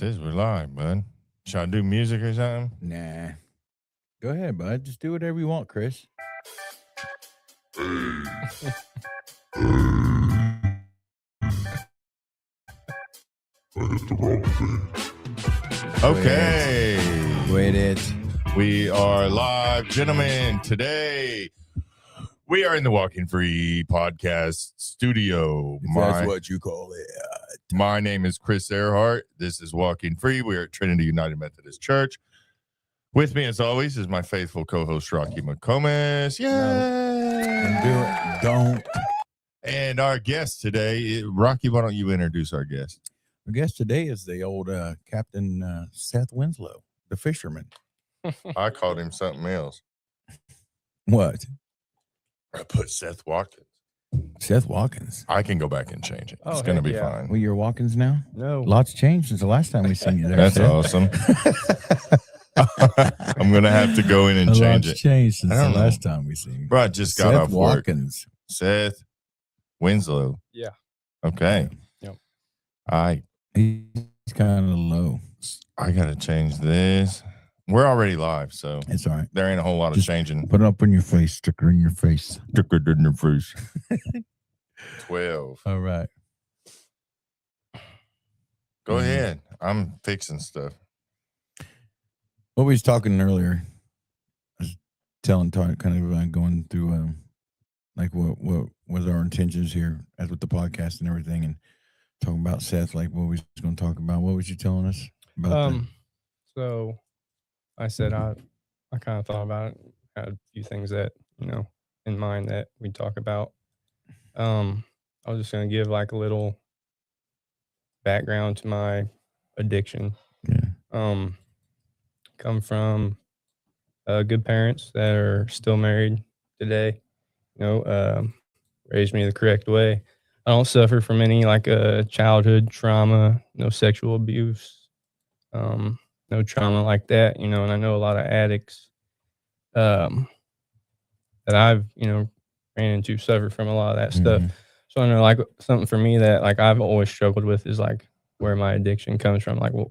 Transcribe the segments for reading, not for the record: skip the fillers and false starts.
Says we're live, bud. Should I do music or something? Nah. Go ahead, bud. Just do whatever you want, Chris. Okay. Wait it. We are live, gentlemen. Today, we are in the Walking Free podcast studio. That's what you call it. My name is Chris Earhart. This is Walking Free. We are at Trinity United Methodist Church. With me, as always, is my faithful co-host, Rocky McComas. Yay! Don't. And our guest today, Rocky, why don't you introduce our guest? Our guest today is the old Captain Seth Winslow, the fisherman. I called him something else. What? I put Seth Watkins. Seth Watkins. I can go back and change it. Oh, it's going to be yeah. fine. Well, you're Watkins now? No. Lots changed since the last time we seen you there. That's Seth. awesome. I'm going to have to go in and change it. Changed since I the don't know. last time we seen you. Bro, I just got Seth off work. Watkins. Seth Winslow. Yeah. Okay. Yep. He's kind of low. I got to change this. We're already live, so It's all right. there ain't a whole lot of Just changing. Put it up in your face. Stick it in your face. 12. All right. Go ahead. I'm fixing stuff. What we was talking earlier, I was kind of going through like what was our intentions here as with the podcast and everything, and talking about Seth, like what we was going to talk about. What was you telling us about that? So I said I kind of thought about it, had a few things that, in mind that we'd talk about. I was just going to give like a little background to my addiction. Yeah. Come from good parents that are still married today, raised me the correct way. I don't suffer from any like childhood trauma, no sexual abuse, no trauma like that, and I know a lot of addicts that I've, ran into suffer from a lot of that stuff. So I know like something for me that like I've always struggled with is like where my addiction comes from. Like, well,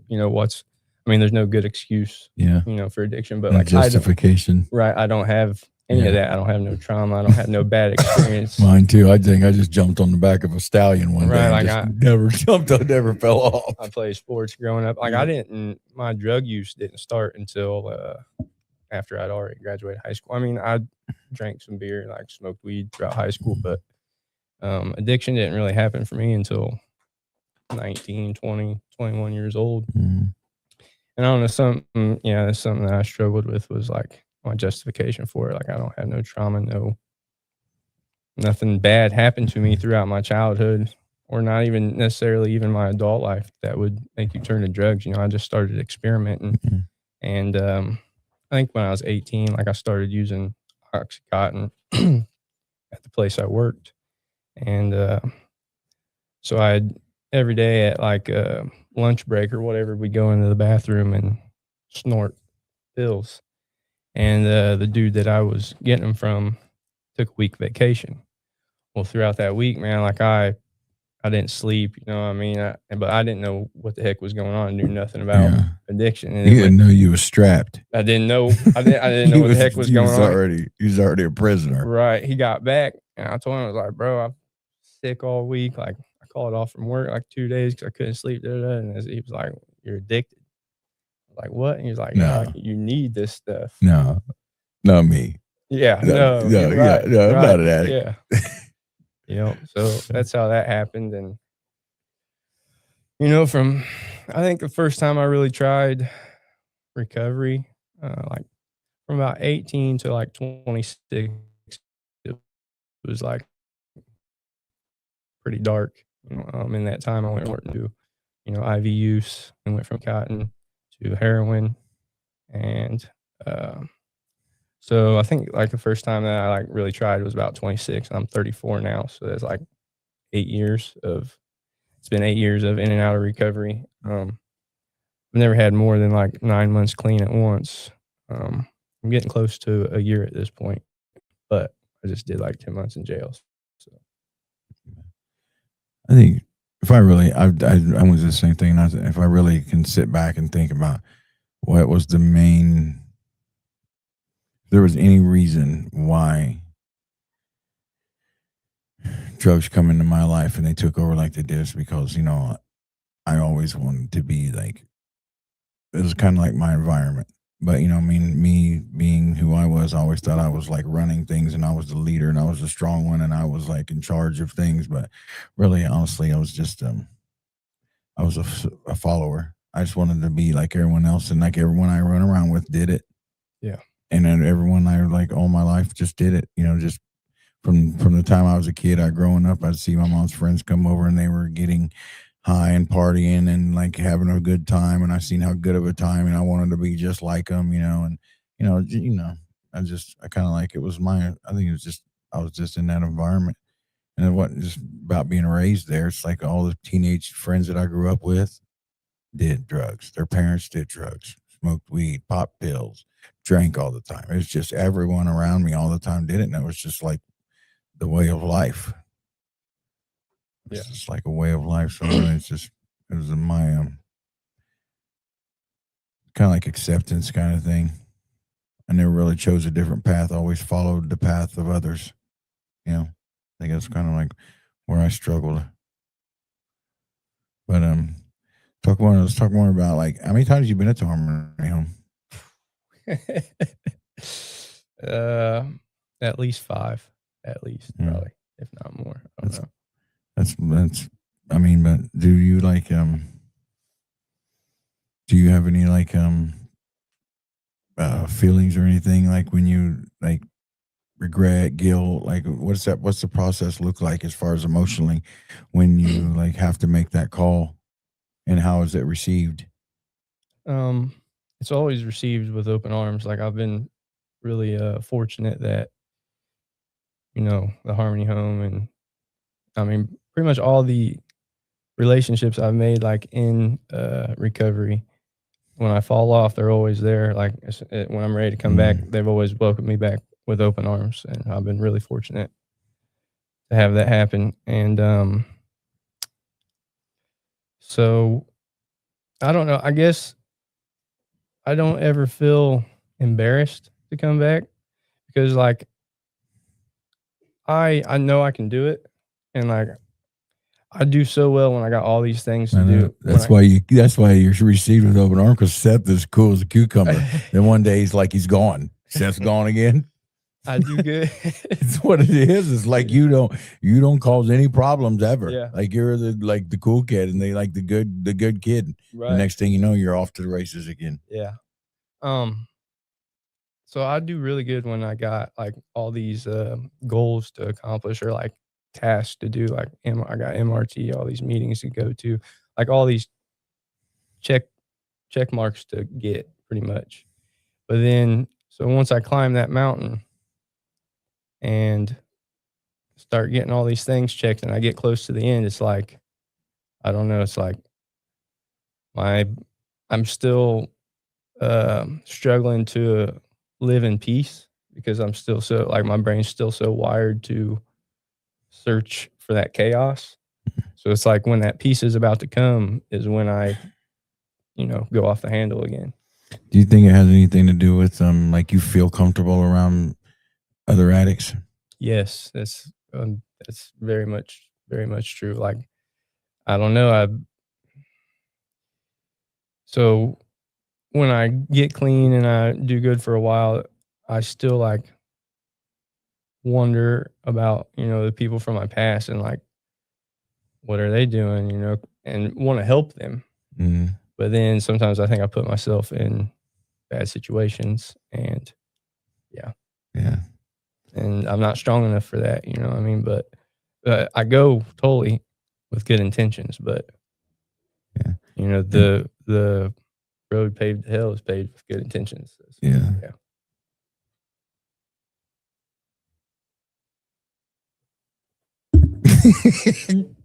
there's no good excuse, for addiction, but No like justification. I don't have any of that. I don't have no trauma. I don't have no bad experience. Mine too. I think I just jumped on the back of a stallion one day. Right, And never fell off. I played sports growing up. Like my drug use didn't start until after I'd already graduated high school. I mean, I drank some beer, like smoked weed throughout high school, but addiction didn't really happen for me until 19, 20, 21 years old. And I don't know, that's something that I struggled with was like my justification for it. Like I don't have no trauma, nothing bad happened to me throughout my childhood, or not even necessarily even my adult life that would make you turn to drugs. I just started experimenting. And I think when I was 18, like I started using Oxycontin at the place I worked. And so I'd every day at like lunch break or whatever, we'd go into the bathroom and snort pills. And the dude that I was getting them from took a week vacation. Well, throughout that week, man, like I didn't sleep, but I didn't know what the heck was going on. I knew nothing about addiction. And you didn't know you was strapped. I didn't know. I didn't know what the heck was going on. He was already a prisoner. Right. He got back, and I told him, I was like, bro, I'm sick all week. Like I called off from work like 2 days because I couldn't sleep. And he was like, you're addicted. I was like, what? And he was like, no, you need this stuff. No, not me. Yeah. No, right, I'm not an addict. Yeah. So that's how that happened. And, I think the first time I really tried recovery, like from about 18 to like 26, it was like pretty dark. In that time, I went to, IV use and went from cotton to heroin. And so I think like the first time that I like really tried was about 26. And I'm 34 now. So that's like 8 years it's been 8 years of in and out of recovery. I've never had more than like 9 months clean at once. I'm getting close to a year at this point, but I just did like 10 months in jail. So I think if I really, I was the same thing. If I really can sit back and think about what was the main, if there was any reason why drugs come into my life and they took over like they did, it's because, you know, I always wanted to be like, it was kind of like my environment. But, you know, I mean, me being who I was, I always thought I was like running things and I was the leader and I was the strong one and I was like in charge of things. But really, honestly, I was just, I was a follower. I just wanted to be like everyone else, and like everyone I run around with did it. Yeah. And then everyone I like all my life just did it. You know, just from the time I was a kid, I growing up, I'd see my mom's friends come over and they were getting high and partying and like having a good time, and I seen how good of a time, and I wanted to be just like them. You know, and I kind of like it was my. I think it was just I was just in that environment. And it wasn't just about being raised there. It's like all the teenage friends that I grew up with did drugs. Their parents did drugs, smoked weed, popped pills, drank all the time. It was just everyone around me all the time did it. And it was just like the way of life. It's just like a way of life. So it was my kind of like acceptance kind of thing. I never really chose a different path. I always followed the path of others. You know, I think that's kind of like where I struggled. But let's talk more about like how many times you been at the Harmony Home? At least 5, probably, if not more. I don't know. That's. I mean, but do you like Do you have any like feelings or anything like when you like regret, guilt? Like, what's the process look like as far as emotionally when you like have to make that call, and how is it received? It's always received with open arms. Like I've been really fortunate that the Harmony Home, and I mean pretty much all the relationships I've made like in recovery. When I fall off, they're always there. Like when I'm ready to come back, they've always welcomed me back with open arms, and I've been really fortunate to have that happen. And so I don't know. I guess I don't ever feel embarrassed to come back because like I know I can do it, and like I do so well when I got all these things to do. That's why you're received with open arms, because Seth is cool as a cucumber. Then one day he's gone. Seth's gone again. I do good. It's what it is. It's like you don't cause any problems ever. Yeah. Like you're the cool kid, and they like the good kid. Right. The next thing you know, you're off to the races again. Yeah. So I do really good when I got like all these goals to accomplish, or like tasks to do. Like I got MRT, all these meetings to go to, like all these check marks to get, pretty much. But then, so once I climb that mountain and start getting all these things checked, and I get close to the end, it's like, I don't know, it's like I'm still struggling to live in peace, because I'm still so like my brain's still so wired to search for that chaos. So it's like when that peace is about to come is when I go off the handle again. Do you think it has anything to do with like you feel comfortable around other addicts? Yes, that's very much true. Like I don't know, so when I get clean and I do good for a while, I still like wonder about, the people from my past, and like, what are they doing, and want to help them. Mm-hmm. But then sometimes I think I put myself in bad situations, and yeah. And I'm not strong enough for that, you know what I mean? But I go totally with good intentions, but the road paved to hell is paved with good intentions. So, yeah.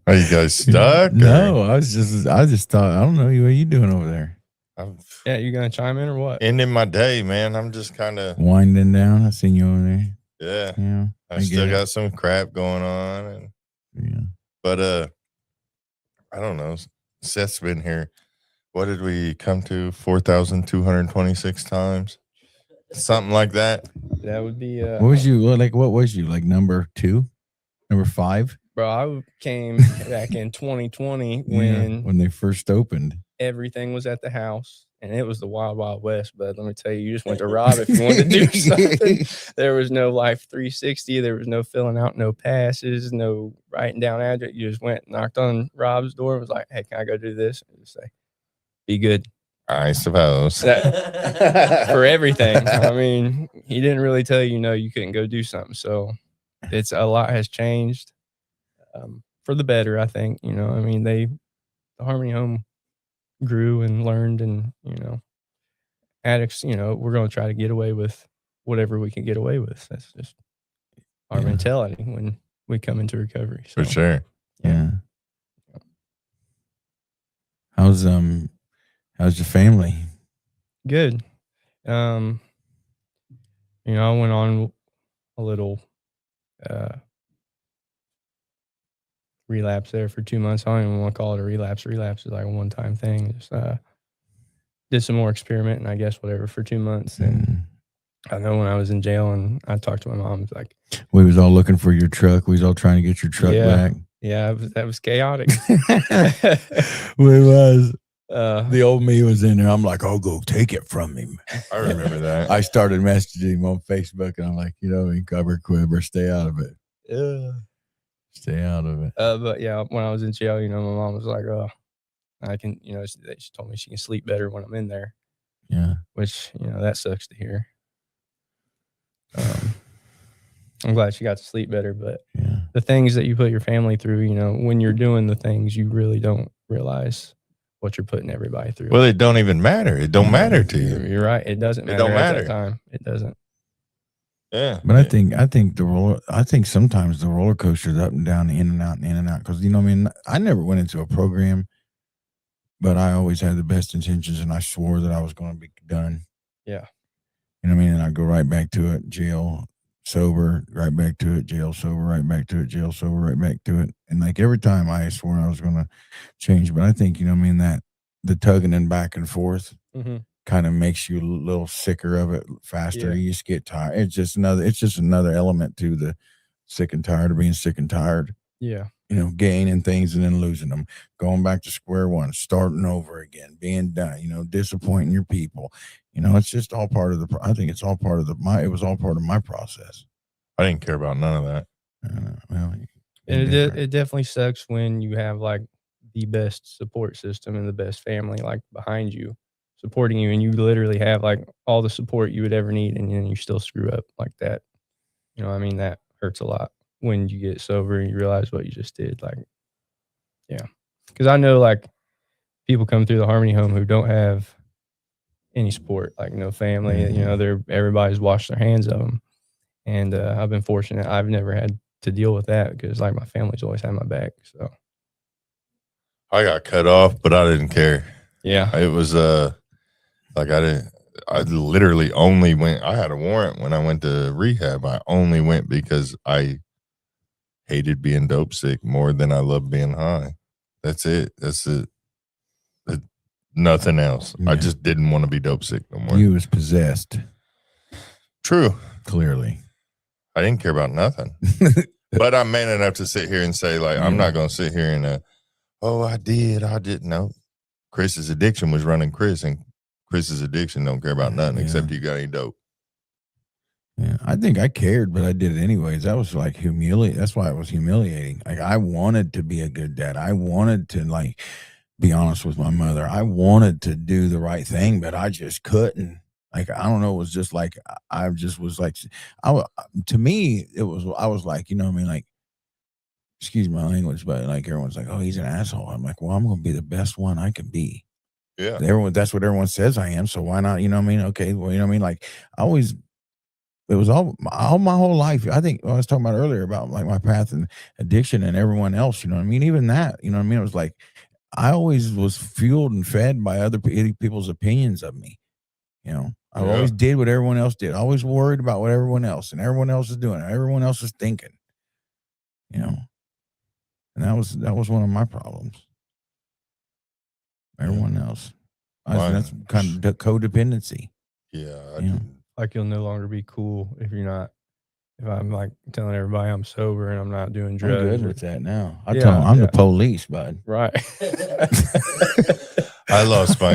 Are you guys stuck? No, I just thought, I don't know, what are you doing over there? Yeah, you gonna chime in or what? Ending my day, man. I'm just kind of winding down. I seen you over there. Yeah. I still got some crap going on, and but I don't know. Seth's been here. What did we come to? 4,226 times? Something like that. That would be What was you like? What was you like? Number 2, number 5? bro. I came back in 2020 when they first opened. everything was at the house, and it was the wild, wild west. But let me tell you, you just went to Rob if you wanted to do something. There was no Life 360. There was no filling out no passes, no writing down address. You just went, knocked on Rob's door, and was like, "Hey, can I go do this?" And just say, "Be good." I suppose. For everything. I mean, he didn't really tell you, no, you couldn't go do something. So it's a lot has changed for the better, I think. You know, I mean, the Harmony Home grew and learned, and, you know, addicts, you know, we're going to try to get away with whatever we can get away with. That's just our mentality when we come into recovery. So, For sure. Yeah. How's your family? Good. You know, I went on a little relapse there for 2 months. I don't even want to call it a relapse. Relapse is like a one-time thing. Just did some more experimenting, I guess, whatever, for 2 months. And I know when I was in jail and I talked to my mom, like, we was all looking for your truck. We was all trying to get your truck back. Yeah, that was chaotic. We was. The old me was in there. I'm like, "I'll go take it from him." I remember that. I started messaging him on Facebook, and I'm like, cover quiver, stay out of it. Yeah. Stay out of it. But yeah, when I was in jail, you know, my mom was like, "Oh, I can," you know, she told me she can sleep better when I'm in there. Yeah. Which, you know, that sucks to hear. I'm glad she got to sleep better, but the things that you put your family through, you know, when you're doing the things, you really don't realize what you're putting everybody through. Well, it don't even matter. It don't matter to you. You're right. It doesn't matter. It don't matter at that time. It doesn't. Yeah. But I think sometimes the roller coaster's up and down, in and out, and in and out. Because, you know, I mean, I never went into a program, but I always had the best intentions, and I swore that I was going to be done. Yeah. You know what I mean? And I'd go right back to it, jail, sober, right back to it, jail, sober, right back to it, jail, sober, right back to it. And like every time I swore I was going to change. But I think, you know what I mean, that the tugging and back and forth kind of makes you a little sicker of it faster. Yeah. You just get tired. It's just another element to the sick and tired of being sick and tired. Yeah. You know, gaining things and then losing them, going back to square one, starting over again, being done, you know, disappointing your people. You know, it's just all part of I think it's all part of it was all part of my process. I didn't care about none of that. And it definitely sucks when you have like the best support system and the best family like behind you, supporting you, and you literally have like all the support you would ever need, and then you still screw up like that. You know, I mean, that hurts a lot when you get sober and you realize what you just did. Like, yeah, because I know like people come through the Harmony Home who don't have any support, like no family. You know, everybody's washed their hands of them, and I've been fortunate. I've never had to deal with that because like my family's always had my back. So I got cut off, but I didn't care. Yeah, it was like I literally only went. I had a warrant when I went to rehab. I only went because I hated being dope sick more than I loved being high. That's it. That's it. Nothing else. I just didn't want to be dope sick no more. You was possessed. True. Clearly. I didn't care about nothing. But I'm man enough to sit here and say, like, I'm not going to sit here and, I didn't know. Chris's addiction was running Chris, and Chris's addiction don't care about nothing except you got any dope. Yeah, I think I cared, but I did it anyways. That was like humiliating. That's why it was humiliating. Like, I wanted to be a good dad. I wanted to, like, be honest with my mother. I wanted to do the right thing, but I just couldn't. Like, I don't know. It was just like, I just was like, to me, I was like, you know what I mean? Like, excuse my language, but like everyone's like, oh, he's an asshole. I'm like, well, I'm going to be the best one I can be. Yeah. That's what everyone says I am. So why not? You know what I mean? Okay. Well, you know what I mean? Like, it was all my whole life. I think I was talking about earlier about like my path and addiction and everyone else, you know what I mean? Even that, you know what I mean? It was like, I always was fueled and fed by other people's opinions of me. You know, I always did what everyone else did. I always worried about what everyone else is doing. Everyone else is thinking, you know, and that was one of my problems. everyone else. Mine- That's kind of codependency. Yeah. Yeah. Like you'll no longer be cool if you're not. If I'm like telling everybody I'm sober and I'm not doing I'm drugs. good or- with that now. I Yeah, tell them I'm yeah. the police, bud. Right. I lost my.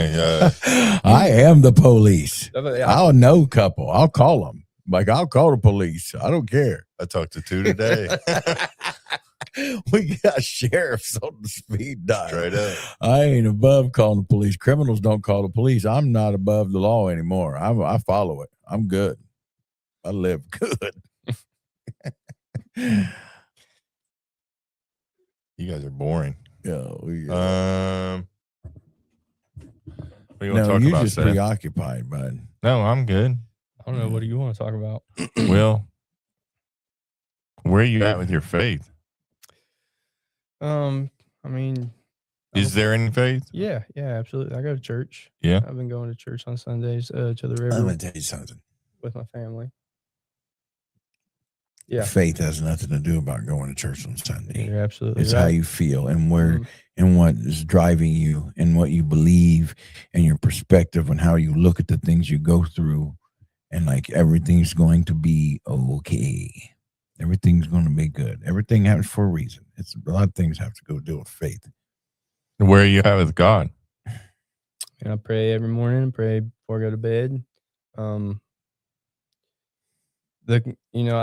I am the police. Yeah. I'll know couple. I'll call them. Like, I'll call the police. I don't care. I talked to 2 today. We got sheriffs on the speed dial. Straight up. I ain't above calling the police. Criminals don't call the police. I'm not above the law anymore. I follow it. I'm good. I live good. You guys are boring. What do you What do you want to no, talk you're about, just Seth? preoccupied, bud. No, I'm good. I don't know. What do you want to talk about? Well, where are you at with your faith? I mean, Is there any faith? yeah, absolutely. I go to church. Yeah. I've been going to church on Sundays to the I'm river going to tell you something. with my family. Yeah. Faith has nothing to do about going to church on Sunday. You're absolutely It's right. how you feel and where Mhm. and what is driving you and what you believe and your perspective and how you look at the things you go through, and like everything's going to be okay. Everything's going to be good. Everything happens for a reason. It's a lot of things have to go deal with faith. Where are you at with God? And I pray every morning and pray before I go to bed. I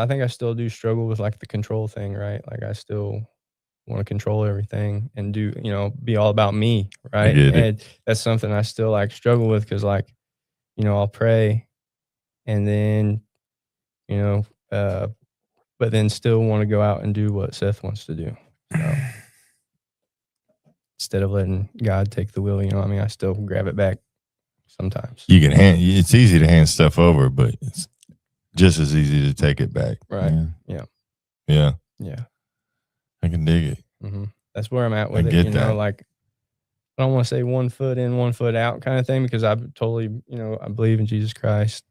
think I still do struggle with like the control thing, right? Like I still want to control everything and do, be all about me, right? get it. And that's something I still like struggle with because like, I'll pray and then, but then still want to go out and do what Seth wants to do. So instead of letting God take the wheel, I still grab it back sometimes. You can it's easy to hand stuff over, but it's just as easy to take it back. Right. Yeah. Yeah. Yeah. I can dig it. Mm-hmm. That's where I'm at I with it. get that. Like I don't want to say 1 foot in, 1 foot out kind of thing because I totally, I believe in Jesus Christ,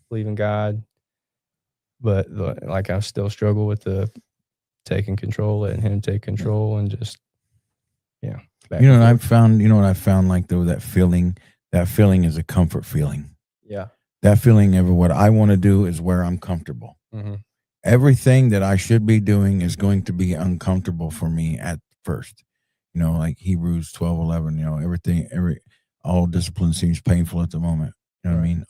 believe in God, but like I still struggle with the taking control, letting Him take control, and just back and I forth. found like though that feeling is a comfort feeling. Yeah. That feeling of what I want to do is where I'm comfortable. Mm-hmm. Everything that I should be doing is going to be uncomfortable for me at first. Like Hebrews 12:11, all discipline seems painful at the moment. You know what I mean?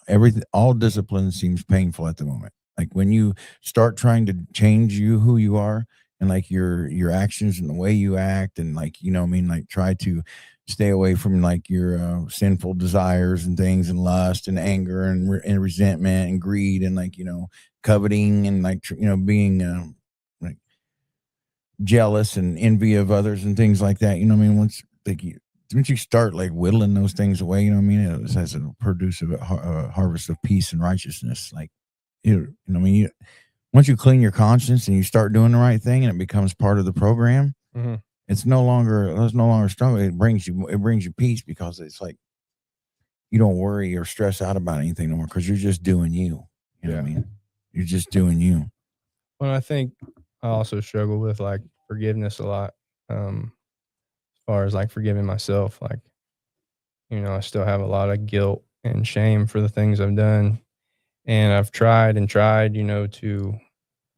All discipline seems painful at the moment. Like when you start trying to change who you are and like your actions and the way you act and like, like try to stay away from like your sinful desires and things and lust and anger and resentment and greed and like, coveting and like, being like jealous and envy of others and things like that. Once you start like whittling those things away, it has to produce a harvest of peace and righteousness. Like, once you clean your conscience and you start doing the right thing and it becomes part of the program, Mm-hmm. it's no longer struggle. It brings you peace because it's like you don't worry or stress out about anything no more because you're just doing you. You know what I mean? You're just doing you. Well, I think I also struggle with like forgiveness a lot. As far as like forgiving myself, like, I still have a lot of guilt and shame for the things I've done. And I've tried, to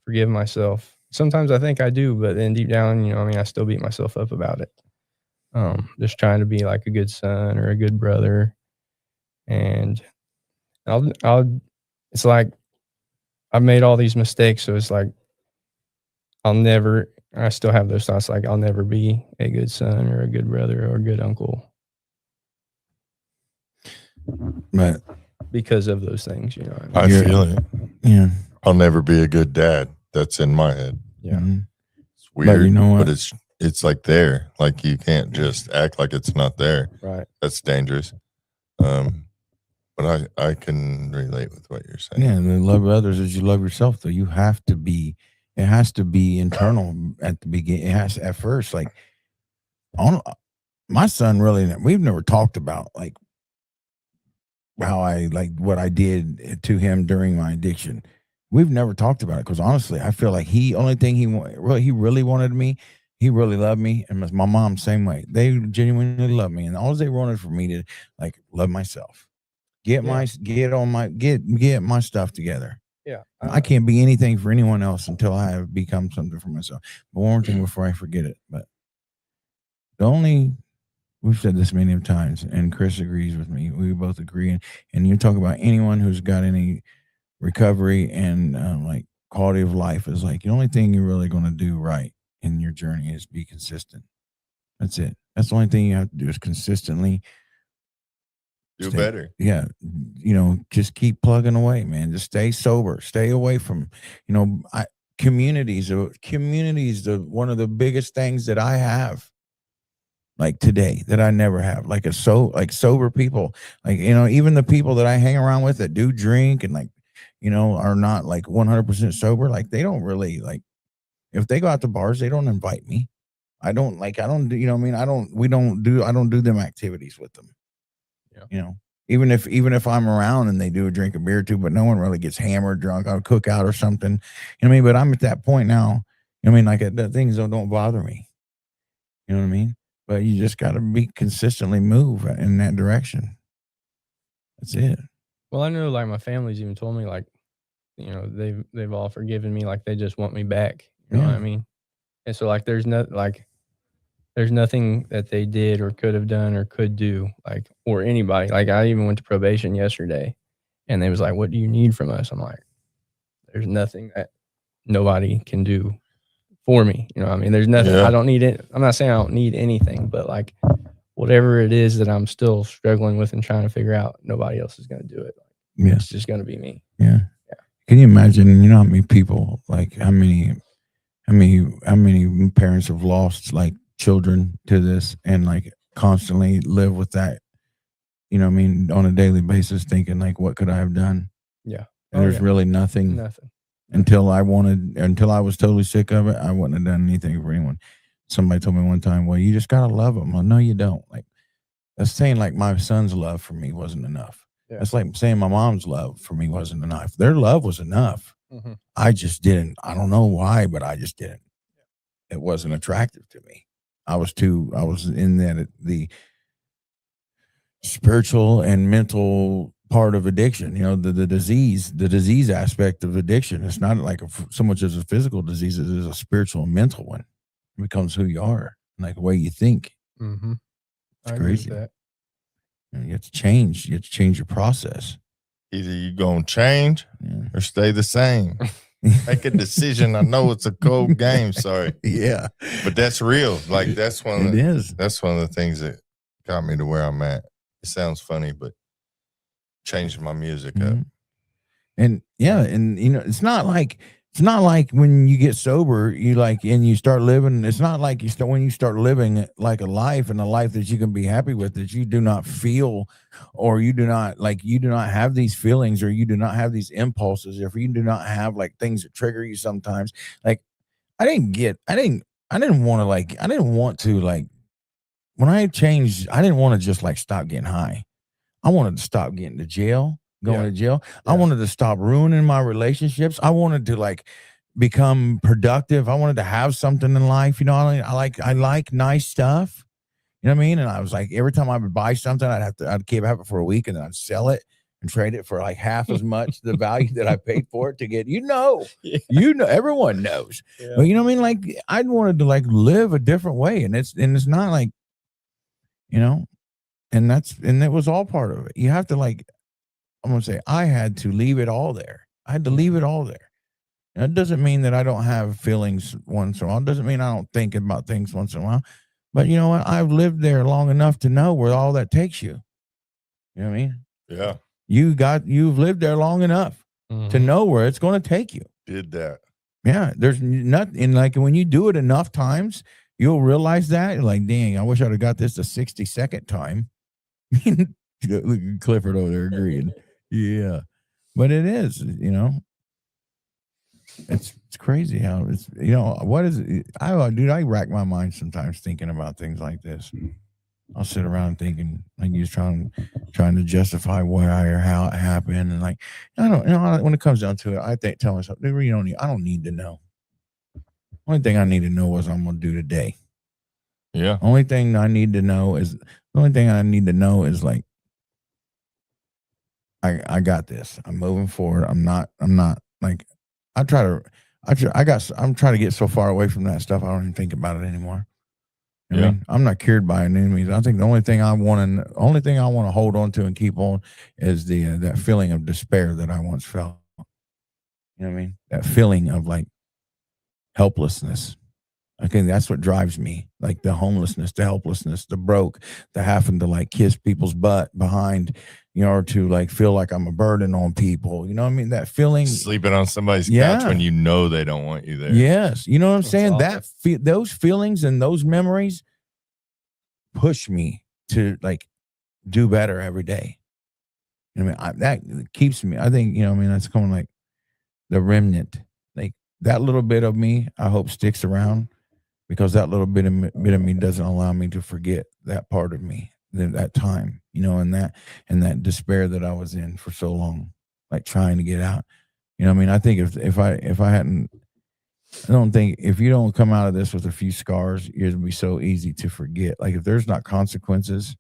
forgive myself. Sometimes I think I do, but then deep down, I still beat myself up about it. Just trying to be like a good son or a good brother. And it's like I've made all these mistakes. So it's like, I still have those thoughts. Like I'll never be a good son or a good brother or a good uncle. But because of those things, I feel it. Yeah. I'll never be a good dad. That's in my head. Yeah. Mm-hmm. It's weird, you know what? but it's like there. Like you can't just act like it's not there. Right. That's dangerous. But I can relate with what you're saying. Yeah, and love others as you love yourself. Though you have to be, it has to be internal at the beginning. It has at first, like, my son really. We've never talked about like how I like what I did to him during my addiction. We've never talked about it because honestly, I feel like only thing he really wanted me. he really loved me, and my mom same way. They genuinely loved me, and all they wanted for me to like love myself, get my stuff together. Yeah. I can't be anything for anyone else until I have become something for myself. But one more thing before I forget it. But we've said this many times, and Chris agrees with me. We both agree. And you talk about anyone who's got any recovery and like quality of life is like the only thing you're really going to do right in your journey is be consistent. That's it. That's the only thing you have to do is consistently do better. Yeah. Just keep plugging away, man. Just stay sober. Stay away from, communities. Communities, one of the biggest things that I have like today that I never have, like sober people, like, even the people that I hang around with that do drink and like, are not like 100% sober. Like they don't really like, if they go out to bars, they don't invite me. I don't do them activities with them. Yeah. Even if I'm around and they do a drink of beer too, but no one really gets hammered, drunk, on a cookout or something. But I'm at that point now. Like the things don't bother me. You know what I mean? But you just got to be consistently move in that direction. That's it. Well, I know like my family's even told me like, they've all forgiven me. Like they just want me back. You know what I mean? And so like, there's nothing that they did or could have done or could do, like, or anybody. Like I even went to probation yesterday and they was like, what do you need from us? I'm like, there's nothing that nobody can do for me. You know what I mean? There's nothing. I don't need it. I'm not saying I don't need anything, but like whatever it is that I'm still struggling with and trying to figure out, nobody else is going to do it. It's just going to be me. Yeah. Can you imagine, how many people, like how many parents have lost like children to this and like constantly live with that, on a daily basis thinking like, what could I have done? Yeah. And there's really nothing. Until I was totally sick of it, I wouldn't have done anything for anyone. Somebody told me one time, well, you just got to love them. Well, no, you don't. Like that's saying like my son's love for me wasn't enough. Yeah. That's like saying my mom's love for me wasn't enough. Their love was enough. Mm-hmm. I just didn't. I don't know why, but I just didn't. It wasn't attractive to me. I was in the spiritual and mental part of addiction, the disease aspect of addiction. It's not like so much as a physical disease, it is a spiritual and mental one. It becomes who you are, like the way you think. Mm-hmm. It's crazy. That. You have to change. You have to change your process. Either you're going to change or stay the same. Make a decision. I know it's a cold game. Sorry. Yeah. But that's real. Like that's one of the things that got me to where I'm at. It sounds funny, but changing my music up. And it's not like when you get sober, you like, and you start living, it's not like when you start living like a life and a life that you can be happy with, that you do not feel, or you do not have these feelings, or you do not have these impulses, if you do not have like things that trigger you sometimes. Like I didn't want to like, when I changed, I didn't want to just like stop getting high. I wanted to stop going to jail. Yeah. I wanted to stop ruining my relationships. I wanted to like become productive. I wanted to have something in life. I like nice stuff. You know what I mean? And I was like, every time I would buy something, I'd keep it for a week and then I'd sell it and trade it for like half as much the value that I paid for it to get, everyone knows. Yeah. But you know what I mean? Like I wanted to like live a different way. And it's not like, and it was all part of it. You have to like, I'm going to say, I had to leave it all there. I had to leave it all there. That doesn't mean that I don't have feelings once in a while. It doesn't mean I don't think about things once in a while. But you know what? I've lived there long enough to know where all that takes you. You know what I mean? Yeah. You've lived there long enough to know where it's going to take you. Did that. Yeah. There's nothing like when you do it enough times, you'll realize that. You're like, dang, I wish I'd have got this the 62nd time. Look at Clifford over there agreeing. Yeah, but it is, it's crazy how it's, what is it? I rack my mind sometimes thinking about things like this. I'll sit around thinking like he's trying to justify why or how it happened, and like I don't, when it comes down to it, I tell myself, I don't need to know. Only thing I need to know is I'm going to do today. Yeah. Only thing I need to know is like, I got this. I'm moving forward. I'm not like, I'm trying to get so far away from that stuff. I don't even think about it anymore. I mean, I'm not cured by any means. I think the only thing I want to hold on to and keep on is that feeling of despair that I once felt. You know what I mean? That feeling of like helplessness. I think that's what drives me. Like the homelessness, the helplessness, the broke, the having to like kiss people's butt behind, or to like feel like I'm a burden on people. You know what I mean? That feeling. Sleeping on somebody's couch when you know they don't want you there. Yes. You know what I'm saying? Awful. Those feelings and those memories push me to like do better every day. You know what I mean? That keeps me. I think, that's kind of like the remnant. Like that little bit of me, I hope sticks around, because that little bit of me doesn't allow me to forget that part of me, that time, and that despair that I was in for so long, like trying to get out. You know what I mean? I think if I hadn't, I don't think if you don't come out of this with a few scars, it'd be so easy to forget. Like if there's not consequences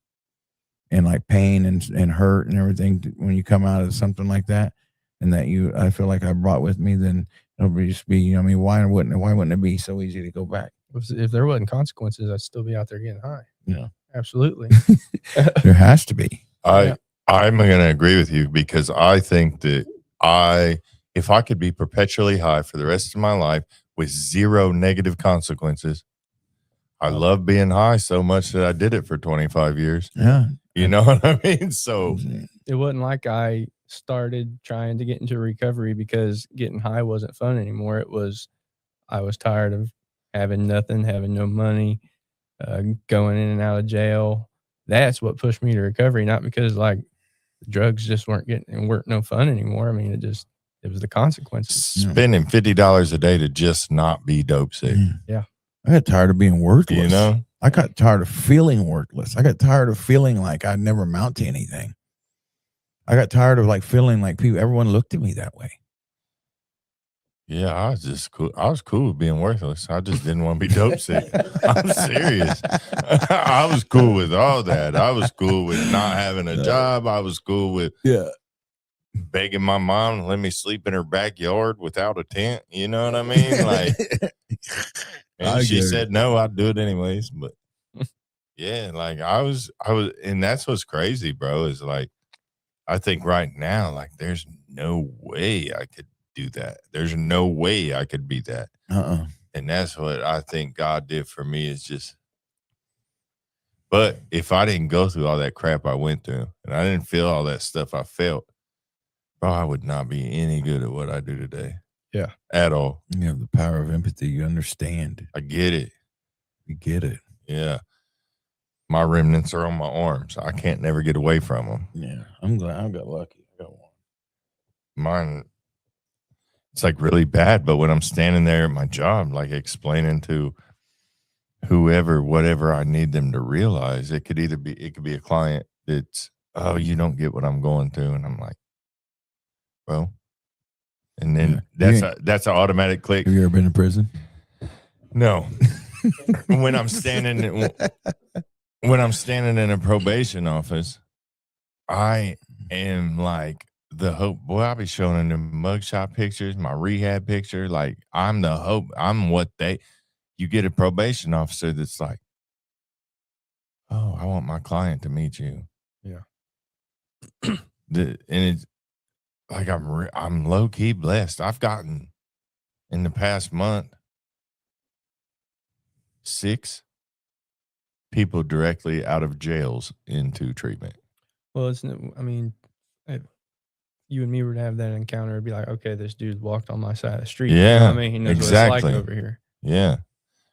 and like pain and hurt and everything when you come out of something like that, and that I feel like I brought with me, then it'll just be, why wouldn't it be so easy to go back? If there wasn't consequences, I'd still be out there getting high. Yeah, absolutely. There has to be. I'm going to agree with you, because I think that if I could be perpetually high for the rest of my life with zero negative consequences, I love being high so much that I did it for 25 years. Yeah. You know what I mean? So it wasn't like I started trying to get into recovery because getting high wasn't fun anymore. I was tired of having nothing, having no money, going in and out of jail. That's what pushed me to recovery, not because like drugs just weren't no fun anymore. I mean, it was the consequences. Spending $50 a day to just not be dope sick. Yeah. I got tired of being worthless. I got tired of feeling worthless. I got tired of feeling like I'd never amount to anything. I got tired of like feeling like everyone looked at me that way. Yeah, I was just cool. I was cool with being worthless. I just didn't want to be dope sick. I'm serious. I was cool with all that. I was cool with not having a job. I was cool with begging my mom to let me sleep in her backyard without a tent. You know what I mean? Like, and she said no, I'd do it anyways. But yeah, like I was, and that's what's crazy, bro. Is like, I think right now, like, there's no way I could do that. There's no way I could be that. And that's what I think God did for me, is just, but if I didn't go through all that crap I went through, and I didn't feel all that stuff I felt, bro, I would not be any good at what I do today. Yeah. At all. You have the power of empathy. You understand. I get it. You get it. Yeah. My remnants are on my arms. I can't never get away from them. Yeah. I'm glad I got lucky. I got one. Mine, it's like really bad, but when I'm standing there at my job, like explaining to whoever, whatever I need them to realize, it could be a client that's, oh, you don't get what I'm going through. And I'm like, bro. And then that's an automatic click. Have you ever been in prison? No. When I'm standing in a probation office, I am like the hope. Boy, I'll be showing them mugshot pictures, my rehab picture. Like, I'm the hope. I'm what you get a probation officer that's like, oh, I want my client to meet you. Yeah. And it's like, I'm low key blessed. I've gotten in the past month 6 people directly out of jails into treatment. Well, if you and me were to have that encounter, it'd be like, okay, this dude walked on my side of the street. Yeah, you know what I mean, he knows exactly. what it's like over here. Yeah,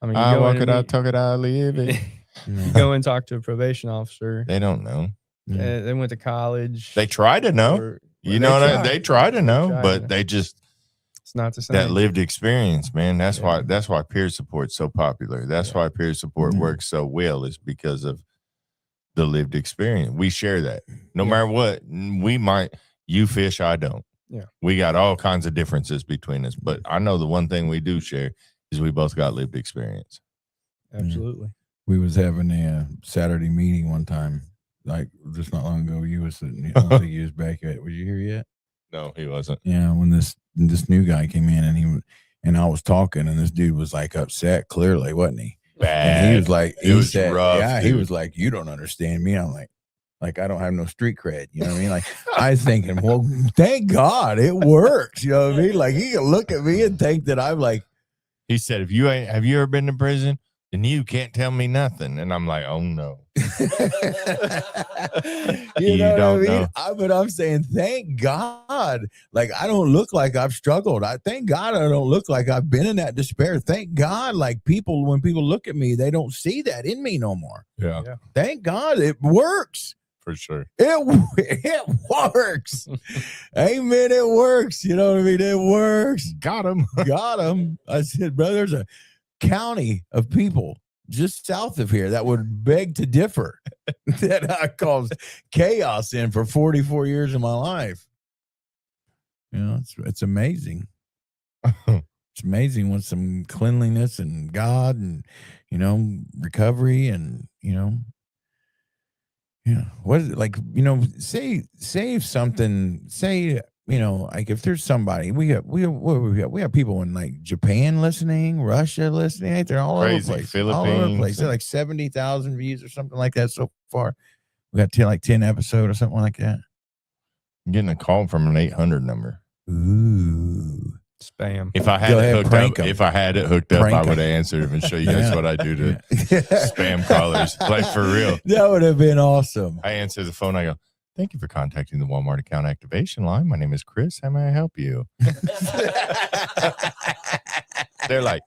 I mean, I walk it out, talk it out, live it. You go and talk to a probation officer. They don't know. They went to college. They try to know. They try to know, but they just, it's not the same. That lived experience, man. That's why peer support's so popular. That's why peer support works so well, is because of the lived experience. We share that. No matter what, you fish, I don't. Yeah. We got all kinds of differences between us, but I know the one thing we do share because we both got lived experience. Absolutely. We was having a Saturday meeting one time, like just not long ago. You was sitting, I don't think you was back at. Was you here yet? No, he wasn't. Yeah, when this new guy came in and I was talking, and this dude was like upset, clearly, wasn't he? Bad. And he was like, It was rough, yeah, he dude. was like, you don't understand me. I'm like I don't have no street cred. You know what I mean? Like I was thinking, well, thank God it works. You know what I mean? Like he can look at me and think that I'm like. He said, have you ever been to prison? Then you can't tell me nothing. And I'm like, oh no. you know what I mean? know. But I'm saying, thank God. Like I don't look like I've struggled. I thank God I don't look like I've been in that despair. Thank God, like when people look at me, they don't see that in me no more. Yeah. Thank God it works. For sure. It works. Amen. It works. You know what I mean? It works. Got him. Got him. I said, brother, there's a county of people just south of here that would beg to differ that I caused chaos in for 44 years of my life. You know, it's amazing. It's amazing with some cleanliness and God and, you know, recovery and, you know, yeah. What is it like? You know, say if something. Say, you know, like if there's somebody we have people in like Japan listening, Russia listening. They're all over the place. Philippines. All over the place. They're like 70,000 views or something like that so far. We got 10 episodes or something like that. I'm getting a call from an 800 number. Ooh. Spam. If I had it hooked up, I would have answered and show you guys what I do to spam callers. Like for real. That would have been awesome. I answer the phone. I go, thank you for contacting the Walmart account activation line. My name is Chris. How may I help you? They're like,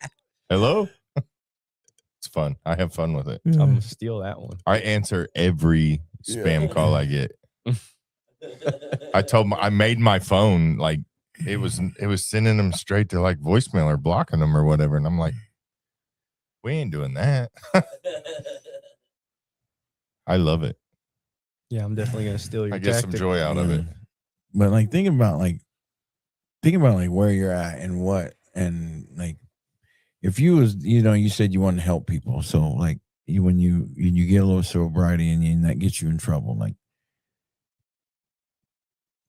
hello? It's fun. I have fun with it. I'm going to steal that one. I answer every spam call I get. I made my phone like, it was sending them straight to like voicemail or blocking them or whatever. And I'm like, we ain't doing that. I love it. Yeah, I'm definitely going to steal your I get some joy out of it. But like thinking about where you're at and what, and like, if you was, you know, you said you want to help people. So like when you get a little sobriety and that gets you in trouble, like,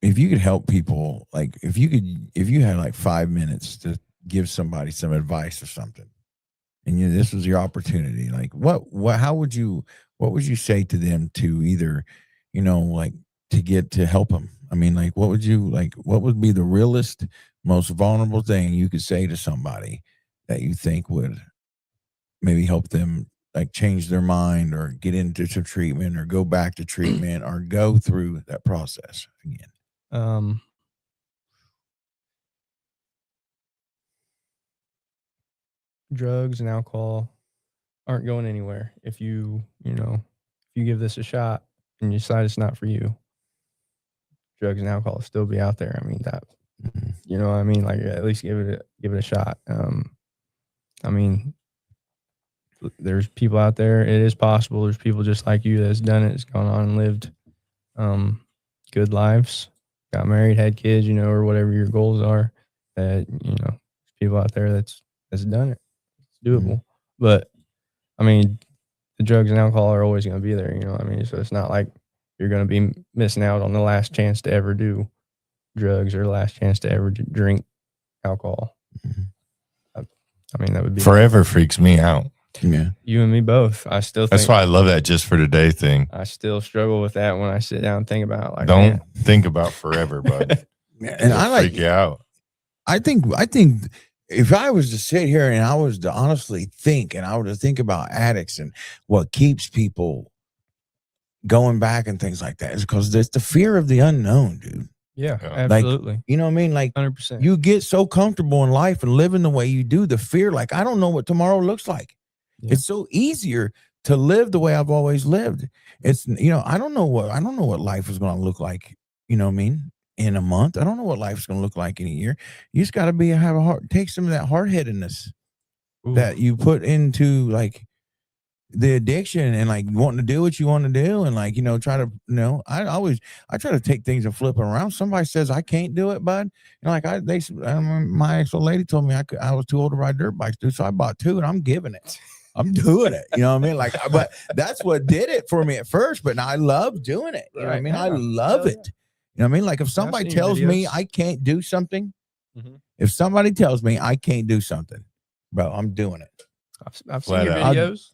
if you could help people, like if you had like 5 minutes to give somebody some advice or something, and this was your opportunity, like what would you say to them to either, you know, like to help them? I mean, like what would be the realest, most vulnerable thing you could say to somebody that you think would maybe help them like change their mind or get into some treatment or go back to treatment or go through that process again? Drugs and alcohol aren't going anywhere. If you give this a shot and you decide it's not for you, drugs and alcohol will still be out there. I mean that, you know what I mean? Like at least give it a shot. I mean, there's people out there. It is possible. There's people just like you that's done it. It's gone on and lived good lives. Got married, had kids, you know, or whatever your goals are, that, you know, people out there that's done it. It's doable. But I mean, the drugs and alcohol are always going to be there, you know what I mean? So it's not like you're going to be missing out on the last chance to ever do drugs or last chance to ever drink alcohol. I mean, that would be forever freaks me out. Yeah. You and me both. I still think that's why I love that just for today thing. I still struggle with that when I sit down and think about like, don't think about forever, bud. And I like freak you out. I think if I was to sit here and I was to honestly think and I were to think about addicts and what keeps people going back and things like that, is because there's the fear of the unknown, dude. Yeah, absolutely. Like, you know what I mean? Like 100%. You get so comfortable in life and living the way you do, the fear, like I don't know what tomorrow looks like. Yeah. It's so easier to live the way I've always lived. It's, you know, I don't know what life is going to look like, you know what I mean, in a month. I don't know what life is going to look like in a year. You just got to take some of that hard-headedness that you put into like the addiction and like wanting to do what you want to do and like, try to, I try to take things and flip it around. Somebody says I can't do it, bud. Like my ex-old lady told me I was too old to ride dirt bikes, dude. So I bought 2 and I'm giving it. I'm doing it. You know what I mean? Like, but that's what did it for me at first. But now I love doing it. You know what I mean? I love it. You know what I mean? Like if somebody tells me I can't do something, if somebody tells me I can't do something, bro, I'm doing it. I've seen your videos.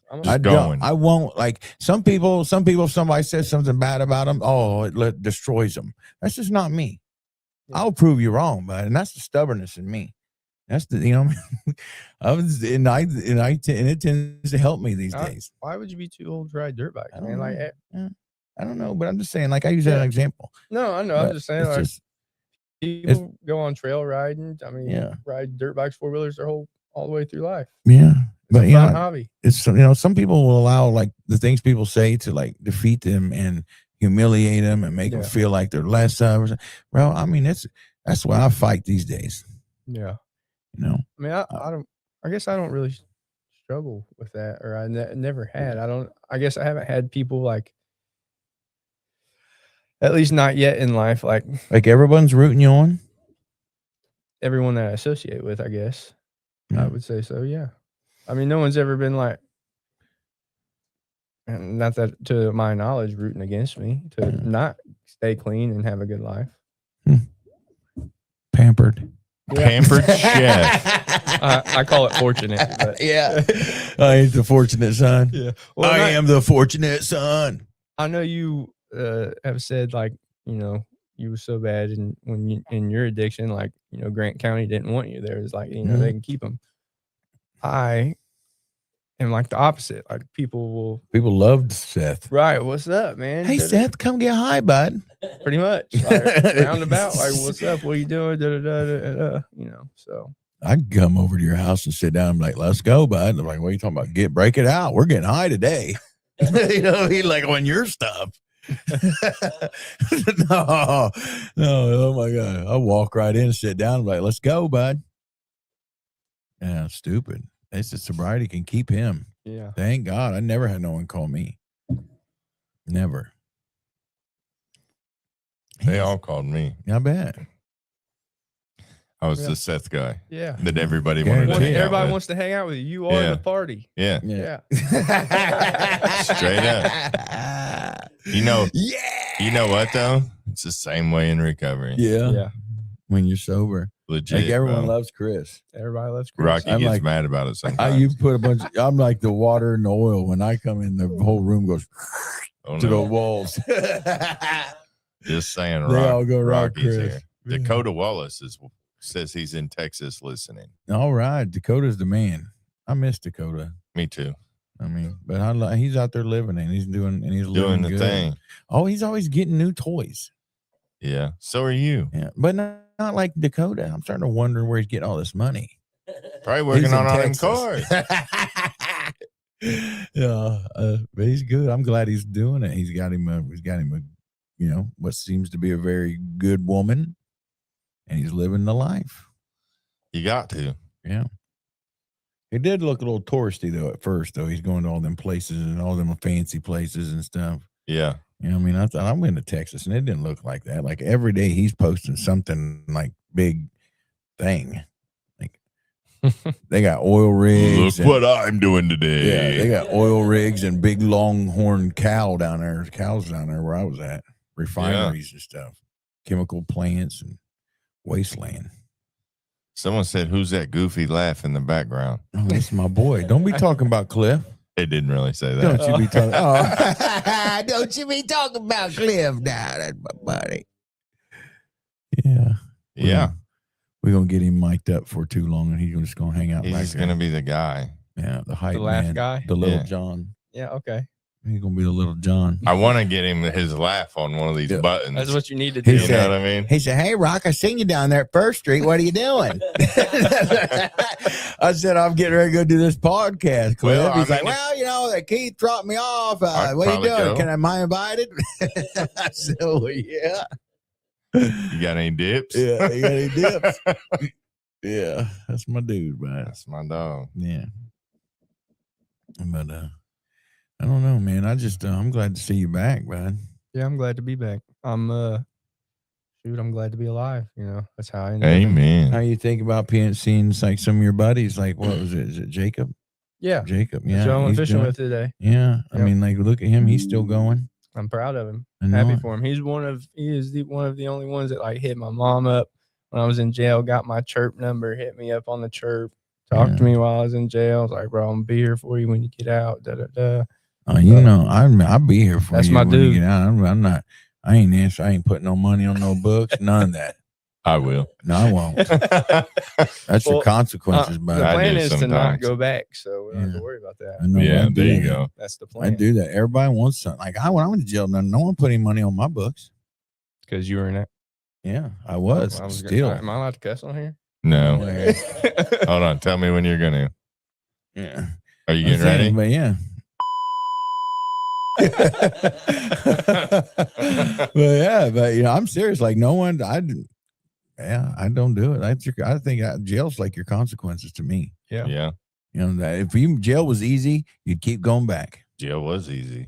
I won't like some people, if somebody says something bad about them, it destroys them. That's just not me. Yeah. I'll prove you wrong, but and that's the stubbornness in me. That's the, it tends to help me these days. Why would you be too old to ride dirt bikes? I don't know, but I'm just saying, like I use that as an example. No, I know. I'm just saying, like people go on trail riding. I mean, ride dirt bikes, 4-wheelers all the way through life. Yeah. But hobby. It's some people will allow like the things people say to like defeat them and humiliate them and make them feel like they're less of. Well, I mean that's why I fight these days. Yeah, I mean, I guess I don't really struggle with that, or I never had. I guess I haven't had people like, at least not yet in life, like everyone's rooting you on. Everyone that I associate with, I guess, I would say so. Yeah. I mean, no one's ever been like, and not that to my knowledge, rooting against me to not stay clean and have a good life. Pampered. Yeah. Pampered chef. I call it fortunate. But. Yeah. I ain't the fortunate son. Yeah. Well, I am the fortunate son. I know you have said like, you were so bad and when you in your addiction, like, Grant County didn't want you there. It's like, they can keep them. I am like the opposite. Like people loved Seth. Right. What's up, man? Hey, Seth, come get high, bud. Pretty much. Like, roundabout. Like, what's up? What are you doing? So I'd come over to your house and sit down and be like, let's go, bud. I'm like, what are you talking about? Break it out. We're getting high today. He like on your stuff. No, oh my God. I walk right in and sit down and be like, let's go, bud. Yeah, stupid. They said sobriety can keep him. Yeah. Thank God. I never had no one call me. Never. They all called me. I bet. I was the Seth guy. Yeah. That everybody wanted to hang out with. Everybody wants to hang out with you. You are the party. Yeah. Straight up. You know what though? It's the same way in recovery. Yeah. When you're sober. Legit. Like everyone loves Chris. Everybody loves Chris. Rocky gets mad about it sometimes. You put a bunch I'm like the water and the oil. When I come in, the whole room goes to the walls. Just saying, they all go Rocky's Chris. here. Yeah. Dakota Wallace says he's in Texas listening. All right. Dakota's the man. I miss Dakota. Me too. I mean, but he's out there living and he's doing the good. Thing. Oh, he's always getting new toys. Yeah. So are you. Yeah. But not like Dakota. I'm starting to wonder where he's getting all this money. Probably working on them cars. Yeah. But he's good. I'm glad he's doing it. He's got him a what seems to be a very good woman. And he's living the life. You got to. Yeah. It did look a little touristy though at first, though. He's going to all them places and all them fancy places and stuff. Yeah. I mean, I thought I'm going to Texas and it didn't look like that. Like every day he's posting something like big thing. Like they got oil rigs. Look what I'm doing today. Yeah, they got oil rigs and big longhorn cows down there where I was at. Refineries and stuff. Chemical plants and wasteland. Someone said, "Who's that goofy laugh in the background?" Oh, that's my boy. Don't be talking about Cliff. It didn't really say that. Don't you be talking. Oh. Don't you be talking about Cliff now. That's my buddy. Yeah. Yeah. We're gonna get him mic'd up for too long, and he's just gonna hang out. He's gonna be the guy. Yeah, the hype laugh man, guy, the little John. Yeah. Okay. He's gonna be the little John. I want to get him his laugh on one of these buttons. That's what you need to do. You know what I mean? He said, "Hey, Rock, I seen you down there at First Street. What are you doing?" I said, "I'm getting ready to go do this podcast." Cliff. Well, He's like, "Well, Keith dropped me off. What are you doing? Am I invited?" I said, "Oh, yeah." You got any dips? Yeah, you got any dips? Yeah, that's my dude, man. That's my dog. Yeah. But I don't know, man. I just I'm glad to see you back, man. Yeah, I'm glad to be back. I'm glad to be alive. You know, that's how I ended up in- How Amen. you think about seeing like some of your buddies? Like, what was it? Is it Jacob? Yeah, Jacob. that's Yeah, who I went he's fishing doing- with today. Yeah, I Yep. mean, like, look at him. He's still going. I'm proud of him. I know Happy it. for him. He is one of the only ones that like hit my mom up when I was in jail. Got my chirp number. Hit me up on the chirp. Talked to me while I was in jail. I was like, bro, I'm gonna be here for you when you get out. Da da da. Oh, you know, I'll be here for That's you my when you dude. get out. I'm not. I ain't putting no money on no books. None of that. I will. No, I won't. That's your Well, consequences, The buddy. I plan do is to not sometimes. go back, so we don't have Yeah. to worry about that. I know, Yeah, I do there you that. go. That's the I plan. do that. Everybody wants something. Like when I went to jail, no one put any money on my books. Because you were in it. Yeah, I was. Still. Am I allowed to cuss on here? No. Yeah. Hold on. Tell me when you're going to. Yeah. Are you getting ready? But yeah. but you know, I'm serious. Like no one, I don't do it. I think jail's like your consequences to me. Yeah. Yeah. You know that if jail was easy, you'd keep going back. Jail was easy.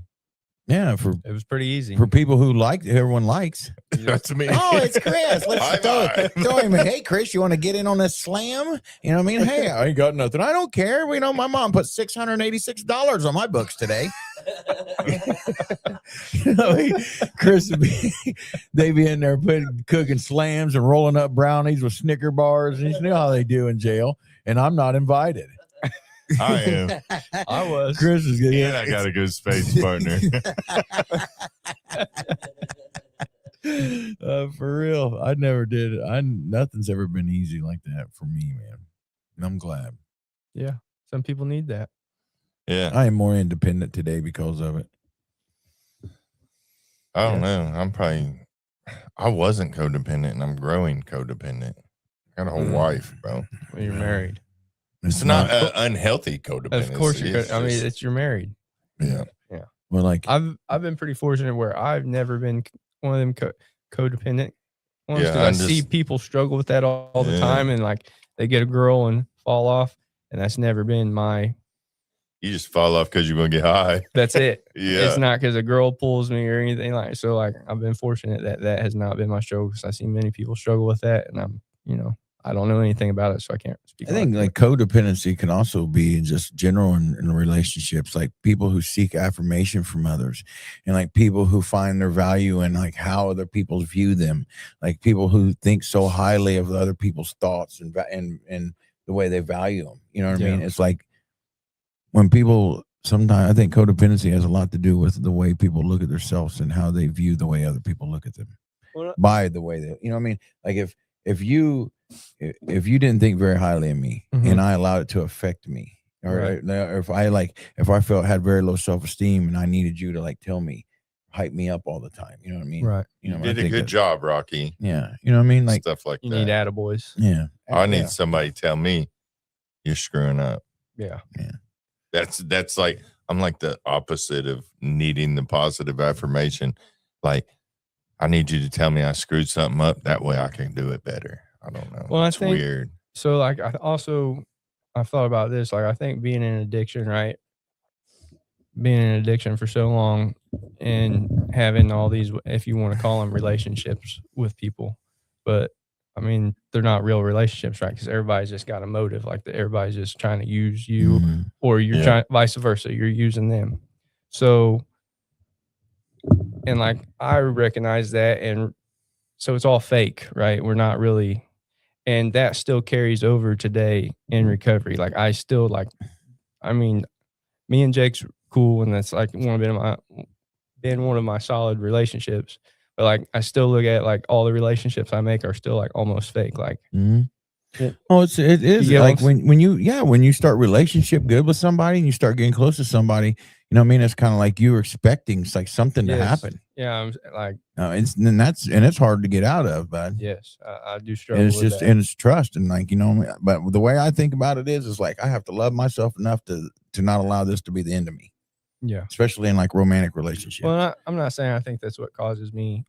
Yeah, It was pretty easy. for people who everyone likes. That's me. Oh, it's Chris. High Let's five. throw him. Hey, Chris, you want to get in on this slam? You know what I mean? Hey, I ain't got nothing. I don't care. You know, my mom put $686 on my books today. You know, Chris would they be in there cooking slams and rolling up brownies with Snicker bars. And you know how they do in jail. And I'm not invited. I am. I was. Chris is good. And I got a good space partner. For real, I never did it. Nothing's ever been easy like that for me, man. And I'm glad. Yeah. Some people need that. Yeah. I am more independent today because of it. I don't know. I wasn't codependent and I'm growing codependent. I got a whole wife, bro. When you're married. It's not unhealthy codependency. Of course you're married. Yeah. Yeah. Well, like I've been pretty fortunate where I've never been one of them codependent ones Yeah, because I see people struggle with that all the time, and like they get a girl and fall off, and that's never been my. You just fall off because you're gonna get high. That's it. Yeah. It's not because a girl pulls me or anything like. So like I've been fortunate that has not been my struggle because I see many people struggle with that, and I don't know anything about it, so I can't speak. I think like codependency can also be just general in relationships, like people who seek affirmation from others, and like people who find their value in like how other people view them, like people who think so highly of other people's thoughts and the way they value them. You know what I mean? It's like when people sometimes I think codependency has a lot to do with the way people look at themselves and how they view the way other people look at them by the way they, you know what I mean? Like if you didn't think very highly of me and I allowed it to affect me, or if I felt had very low self-esteem and I needed you to like tell me, hype me up all the time, you know what I mean? Right. You did a good job, Rocky. Yeah. You know what I mean? Like Stuff like You that. need attaboys. Yeah. I need somebody to tell me you're screwing up. Yeah. Yeah. That's like I'm like the opposite of needing the positive affirmation. Like I need you to tell me I screwed something up. That way I can do it better. I don't know. Well, it's weird. So like I've thought about this. Like I think being in addiction, right? Being in addiction for so long and having all these, if you want to call them relationships with people, but I mean, they're not real relationships, right? Because everybody's just got a motive. Like everybody's just trying to use you, or you're trying, vice versa. You're using them. So, and like I recognize that, and so it's all fake, right? We're not really, and that still carries over today in recovery. Like I still like, I mean, me and Jake's cool, and that's like been one of my solid relationships. But like I still look at like all the relationships I make are still like almost fake. Like well, it is like when you start relationship good with somebody and you start getting close to somebody, you know what I mean? It's kind of like you're expecting like something to happen. Yeah, I'm like it's hard to get out of, bud. Yes, I do struggle. And it's with just that. and it's trust, and like but the way I think about it is like I have to love myself enough to not allow this to be the end of me. Yeah, especially in like romantic relationships. Well, I'm not saying I think that's what causes me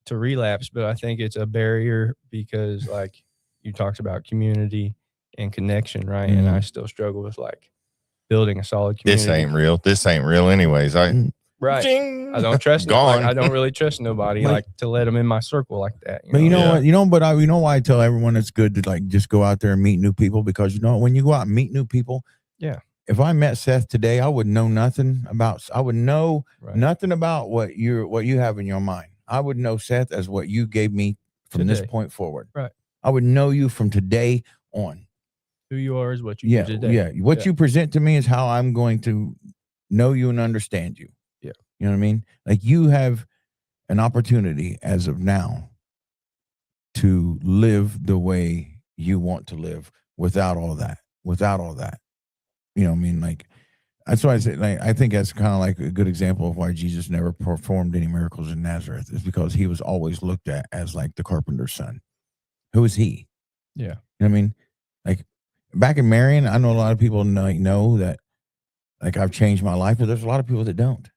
to relapse, but I think it's a barrier because like you talked about community and connection, right? And I still struggle with like building a solid community. This ain't real anyways. Right. Ding. I don't trust Gone. I don't really trust nobody Like, to let them in my circle like that. But you know Yeah. what? You know why I tell everyone it's good to like just go out there and meet new people, because you know when you go out and meet new people, Yeah. If I met Seth today, I would know nothing about. I would know nothing about what you have in your mind. I would know Seth as what you gave me from this point forward. Right. I would know you from today on. Who you are is what you do today. Yeah. What you present to me is how I'm going to know you and understand you. Yeah. You know what I mean? Like you have an opportunity as of now to live the way you want to live without all that. You know what I mean? Like, that's why I say, like, I think that's kind of like a good example of why Jesus never performed any miracles in Nazareth, is because he was always looked at as like the carpenter's son. Who is he? Yeah. You know what I mean? Like back in Marion, I know a lot of people know that like I've changed my life, but there's a lot of people that don't.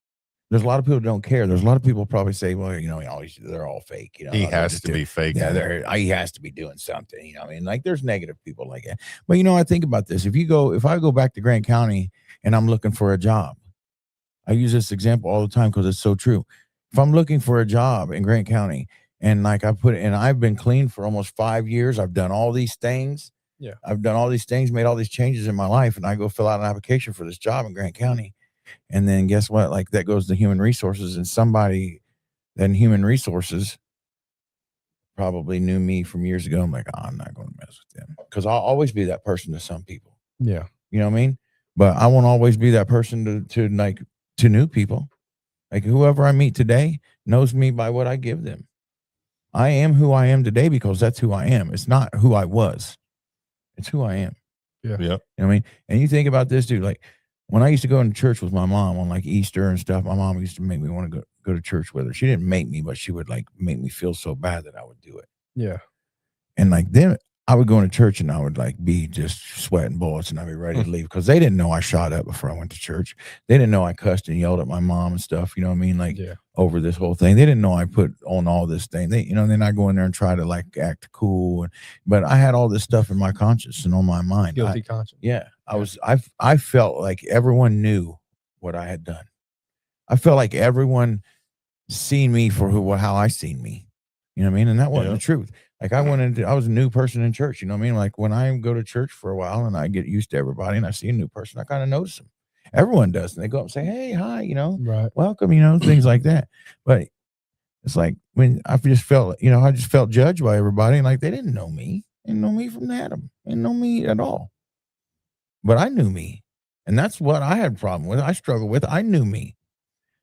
There's a lot of people that don't care. There's a lot of people probably say, well, you know, they're all fake. You know, He has to be fake. Yeah, he has to be doing something. You know, I mean, like there's negative people like that. But you know, I think about this. If I go back to Grant County and I'm looking for a job, I use this example all the time because it's so true. If I'm looking for a job in Grant County and like I've been clean for almost 5 years, I've done all these things. Yeah, I've done all these things, made all these changes in my life, and I go fill out an application for this job in Grant County. And then guess what? Like that goes to human resources, and somebody then human resources probably knew me from years ago. I'm like, oh, I'm not going to mess with them, because I'll always be that person to some people. Yeah. You know what I mean? But I won't always be that person to new people. Like whoever I meet today knows me by what I give them. I am who I am today because that's who I am. It's not who I was. It's who I am. Yeah. Yep. You know what I mean? And you think about this, dude, like when I used to go into church with my mom on like Easter and stuff, my mom used to make me want to go to church with her. She didn't make me, but she would like make me feel so bad that I would do it. Yeah. And like then I would go into church and I would like be just sweating bullets and I'd be ready to leave, because they didn't know I shot up before I went to church. They didn't know I cussed and yelled at my mom and stuff. You know what I mean? Like over this whole thing. They didn't know I put on all this thing. Then I go in there and try to like act cool. But I had all this stuff in my conscience and on my mind. Guilty conscience. Yeah. I felt like everyone knew what I had done. I felt like everyone seen me for how I seen me. You know what I mean? And that wasn't the truth. Like I was a new person in church. You know what I mean? Like when I go to church for a while and I get used to everybody and I see a new person, I kind of notice them. Everyone does. And they go up and say, hey, hi, you know, welcome, you know, things like that. But it's like when I just felt judged by everybody, and like they didn't know me. They didn't know me from Adam. They didn't know me at all. But I knew me. And that's what I had a problem with. I struggled with. I knew me.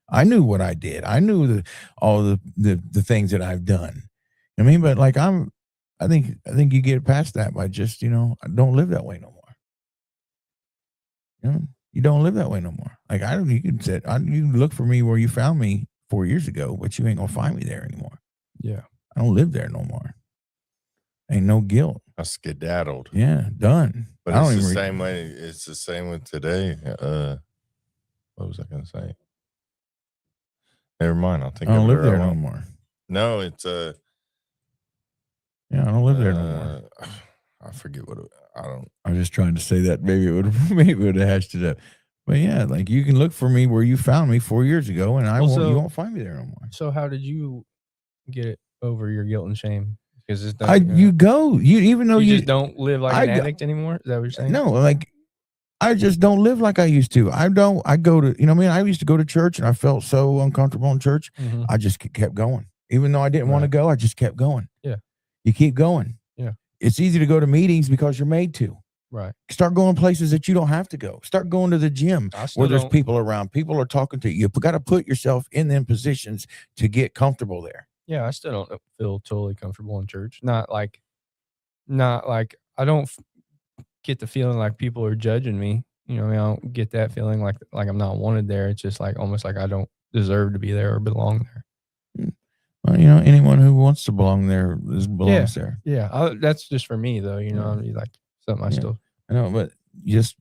I knew what I did. I knew all the things that I've done. I mean, but like I think you get past that by just, you know, don't live that way no more. You know, you don't live that way no more. Like you can look for me where you found me 4 years ago, but you ain't gonna find me there anymore. Yeah. I don't live there no more. Ain't no guilt. I skedaddled. Yeah, done. But it's the same way. It's the same with today. What was I gonna say? Never mind. I'll think. I don't live there no more. No, it's yeah, I don't live there no more. I forget what I don't. I was just trying to say that maybe it would have hashed it up. But yeah, like you can look for me where you found me 4 years ago, and you won't find me there no more. So how did you get it over your guilt and shame? Because it's you just don't live like an addict anymore. Is that what you're saying? No, like I just don't live like I used to. I go to, you know what I mean? I used to go to church and I felt so uncomfortable in church. Mm-hmm. I just kept going. Even though I didn't want to go, I just kept going. Yeah. You keep going. Yeah. It's easy to go to meetings because you're made to. Right. Start going places that you don't have to go. Start going to the gym where there's people around. People are talking to you. You've got to put yourself in them positions to get comfortable there. Yeah, I still don't feel totally comfortable in church. Not like I don't get the feeling like people are judging me. You know, I don't get that feeling like I'm not wanted there. It's just like almost like I don't deserve to be there or belong there. Well, you know, anyone who wants to belong there belongs there. Yeah, that's just for me though. You know, I mean, like something I still. I know, but just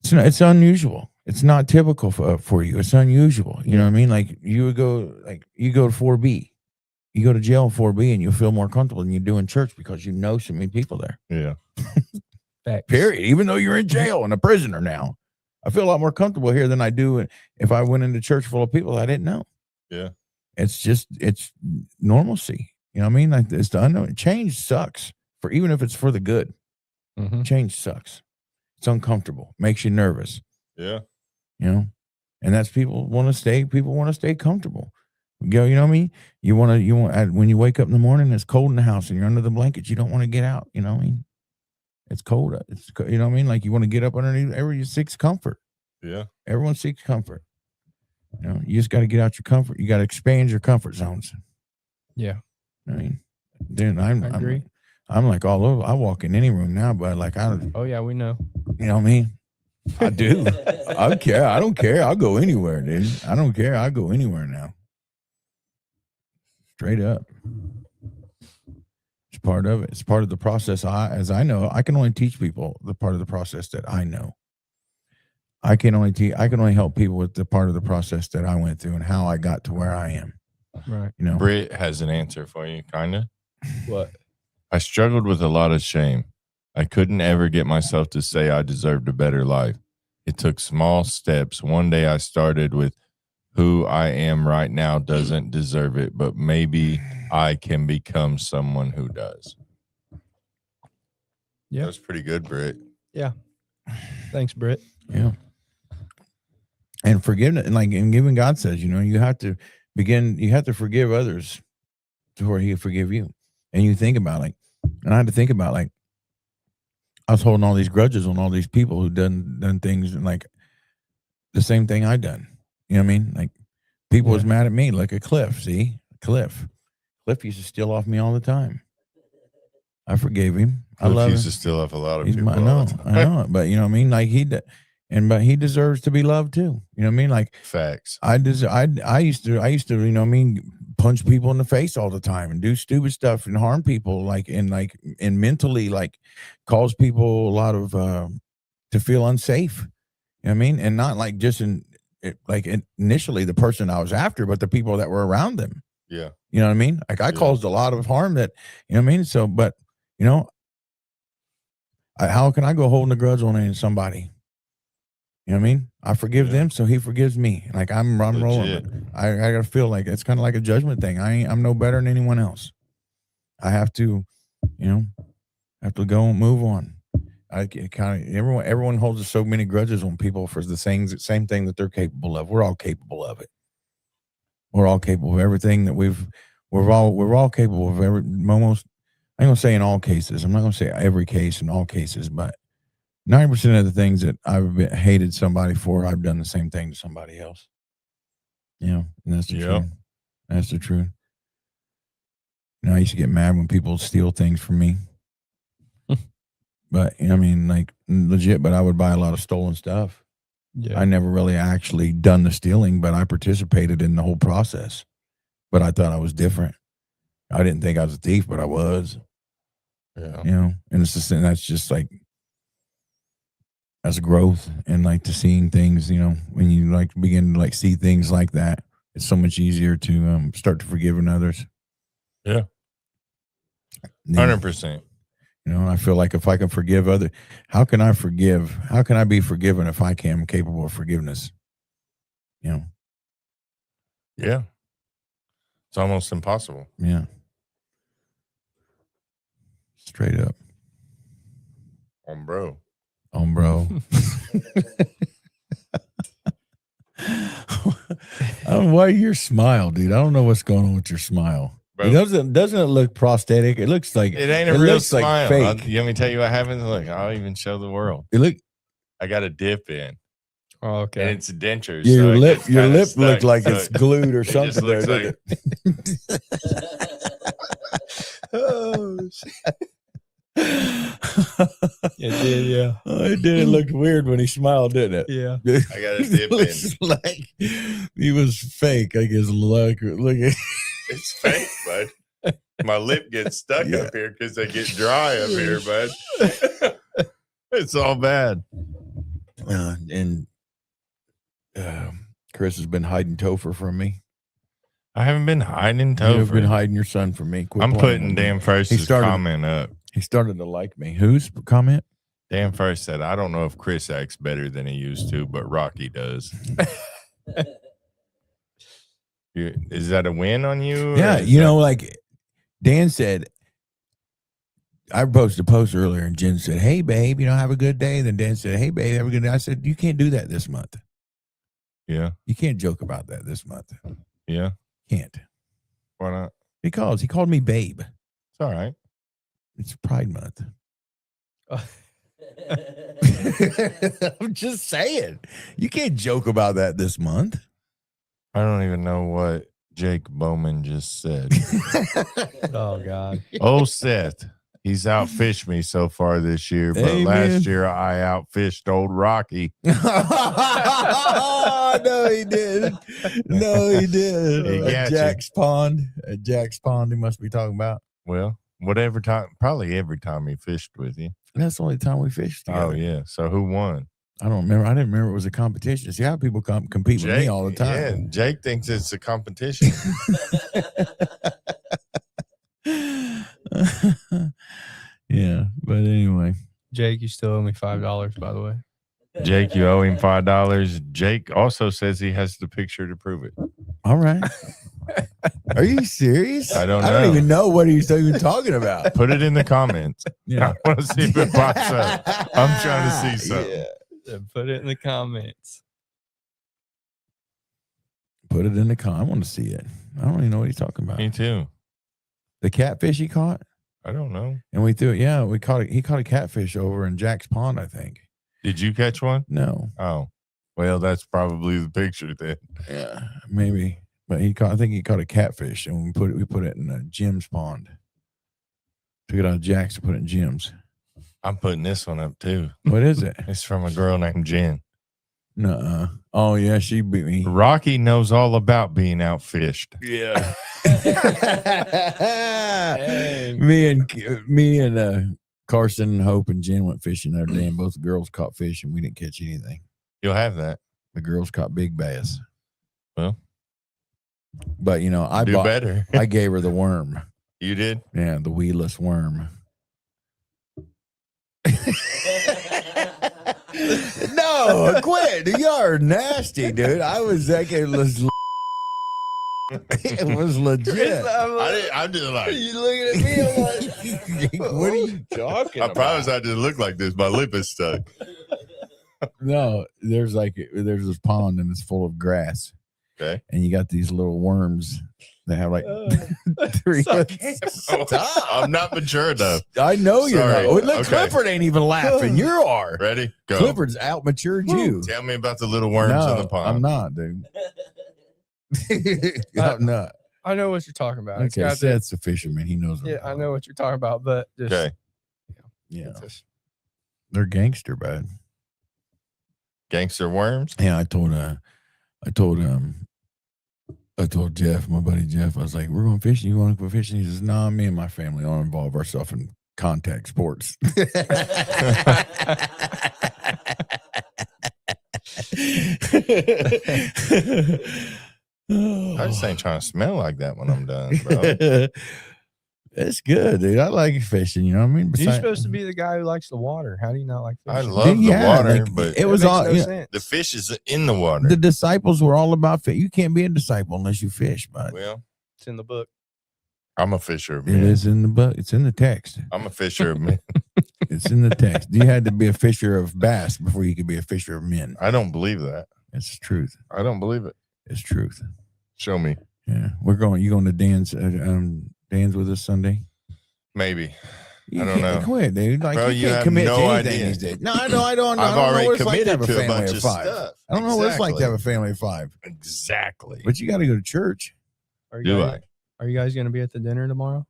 it's unusual. It's not typical for you. It's unusual. You know what I mean? Like you go to 4B, you go to jail in 4B, and you'll feel more comfortable than you do in church because you know so many people there. Yeah. Facts. Period. Even though you're in jail and a prisoner now, I feel a lot more comfortable here than I do if I went into a church full of people I didn't know. Yeah. It's normalcy. You know what I mean? Like it's the unknown. Change sucks even if it's for the good. Mm-hmm. Change sucks. It's uncomfortable. Makes you nervous. Yeah. You know, and that's people want to stay comfortable. You know what I mean? You want when you wake up in the morning, it's cold in the house and you're under the blankets. You don't want to get out. You know what I mean? It's cold. You know what I mean? Like you want to get up underneath. Everyone seeks comfort. Yeah. Everyone seeks comfort. You know, you just got to get out your comfort. You got to expand your comfort zones. Yeah. I mean, dude, I agree. I'm like all over. I walk in any room now, but like Oh yeah, we know. You know what I mean? I do. I don't care. I don't care. I'll go anywhere, dude. I don't care. I'll go anywhere now. Straight up. It's part of it. It's part of the process. As I know, I can only teach people the part of the process that I know. I can only help people with the part of the process that I went through and how I got to where I am. Right. You know, Britt has an answer for you, kind of. What? I struggled with a lot of shame. I couldn't ever get myself to say I deserved a better life. It took small steps. One day I started with who I am right now doesn't deserve it, but maybe I can become someone who does. Yeah. That's pretty good, Britt. Yeah. Thanks, Britt. yeah. And forgiveness, and giving, God says, you know, you have to forgive others before He forgive you. And you think about and I had to think about I was holding all these grudges on all these people who done things like the same thing I done. You know what I mean? Like people was mad at me, like a Cliff. See, Cliff used to steal off me all the time. I forgave him. I love him. He used to steal off a lot of people. I know, but you know what I mean? Like but he deserves to be loved too. You know what I mean? Like facts. I used to, you know what I mean, punch people in the face all the time and do stupid stuff and harm people, and mentally cause people a lot of to feel unsafe. You know what I mean? And not just initially the person I was after, but the people that were around them. Yeah. You know what I mean? Like I caused a lot of harm that, you know what I mean? So, but you know, how can I go holding a grudge on somebody? You know what I mean? I forgive them, so He forgives me. Like I'm rolling. I gotta feel like it's kind of like a judgment thing. I'm no better than anyone else. I have to, you know, go and move on. Everyone holds so many grudges on people for the same thing that they're capable of. We're all capable of it. We're all capable of everything that we're all capable of almost. I'm gonna say in all cases. I'm not gonna say every case in all cases, but 90% of the things that I've hated somebody for, I've done the same thing to somebody else. You know, and that's the truth. That's the truth. You know, I used to get mad when people steal things from me. But, you know, I mean, legit, but I would buy a lot of stolen stuff. Yeah. I never really actually done the stealing, but I participated in the whole process. But I thought I was different. I didn't think I was a thief, but I was. Yeah. You know, and that's just as growth and to seeing things, you know, when you begin to see things like that, it's so much easier to start to forgive others. Yeah. 100%. You know, I feel like if I can forgive others, how can I forgive? How can I be forgiven if I am capable of forgiveness? You know? Yeah. It's almost impossible. Yeah. Straight up. Bro. I don't know why your smile, dude. I don't know what's going on with your smile. Bro. Doesn't it look prosthetic? It looks like it ain't a real smile. Fake. You want me to tell you what happens? Look, I'll even show the world. I got a dip in. Oh, okay. And it's dentures. Your lip looked like it's glued or something there, didn't it? Oh shit. It did, yeah. Oh, it did. It looked weird when he smiled, didn't it? Yeah. I got a dip in. Like he was fake. I guess. Look at. It's fake, bud. My lip gets stuck up here because they get dry up here, bud. It's all bad. Chris has been hiding Topher from me. I haven't been hiding Topher. You've been hiding your son from me. I'm putting Dan First's comment up. He started to like me. Whose comment? Dan first said, I don't know if Chris acts better than he used to, but Rocky does. Is that a win on you? Yeah, you know, like Dan said, I posted a post earlier and Jen said, hey, babe, have a good day. Then Dan said, hey, babe, have a good day. I said, you can't do that this month. Yeah. You can't joke about that this month. Yeah. Can't. Why not? Because he called me babe. It's all right. It's Pride Month. I'm just saying. You can't joke about that this month. I don't even know what Jake Bowman just said. Oh, God. Oh, Seth. He's outfished me so far this year, but Amen. last year I outfished old Rocky. No, he did. No, he did. He got you. Jack's Pond. Jack's Pond, he must be talking about. Well, probably every time he fished with you. That's the only time we fished together. Oh, yeah. So who won? I don't remember. I didn't remember it was a competition. See how people compete with me all the time. Yeah, Jake thinks it's a competition. Yeah, but anyway. Jake, you still owe me $5, by the way. Jake, you owe him $5. Jake also says he has the picture to prove it. All right. Are you serious? I don't I don't know. even know what he's even talking about. Put it in the comments. Yeah. I want to see if it pops up. I'm trying to see something. Yeah. Put it in the comments. Put it in the I want to see it. I don't even know what he's talking about. Me too. The catfish he caught? I don't know. And we threw it. Yeah, he caught a catfish over in Jack's Pond, I think. Did you catch one? No. Oh, well, that's probably the picture then. Yeah, maybe. But I think he caught a catfish, and we put it in Jim's pond. Took it out of Jack's to put it in Jim's. I'm putting this one up too. What is it? It's from a girl named Jen. Nuh-uh. Oh yeah, she beat me. Rocky knows all about being outfished. Yeah. Me and Carson and Hope and Jen went fishing the other day, and both the girls caught fish, and we didn't catch anything. You'll have that. The girls caught big bass. Well, but I do better. I gave her the worm. You did? Yeah, the weedless worm. No, quit. You're nasty, dude. I was like, it was legit. I'm just like, You looking at me? I'm like, what are you talking I about? promise I just look like this. My lip is stuck. No, there's this pond and it's full of grass. Okay. And you got these little worms that have like 3 Stop. I'm not mature enough. I know you're Sorry. not. Look, Okay. Clifford ain't even laughing. You are. Ready? Go. Clifford's out matured you. Tell me about the little worms in the pond. I'm not, dude. I'm not. I know what you're talking about. It's Okay, got Seth's a fisherman. He knows. yeah, I know what you're talking about, but just, Okay. Yeah, just- they're gangster, bud. Gangster worms? Yeah, I told Jeff, my buddy Jeff, I was like, we're going fishing. You want to go fishing? He says, nah, me and my family don't involve ourselves in contact sports. I just ain't trying to smell like that when I'm done, bro. It's good, dude. I like fishing. You know what I mean? You're supposed to be the guy who likes the water. How do you not like I fishing? love the water, but it was makes all no sense. the fish is in the water. the disciples were all about fish. You can't be a disciple unless you fish, bud. Well, It's in the book. I'm a fisher of It men. is in the book. It's in the text. I'm a fisher of men. It's in the text. You had to be a fisher of bass before you could be a fisher of men. I don't believe that. It's truth. I don't believe it. It's truth. Show me. Yeah, you going to Dan's with us Sunday? Maybe. You I don't can't know. Quit, dude. Like Bro, you you can't have commit no to anything idea. these days. No, I know. I don't. I've I don't know already what it's like to committed have to a family bunch of of 5. stuff. I don't know what it's like to Exactly. have a family of 5. Exactly. But you got to go to church. Are you Do guys, Are you guys going to be at the dinner tomorrow?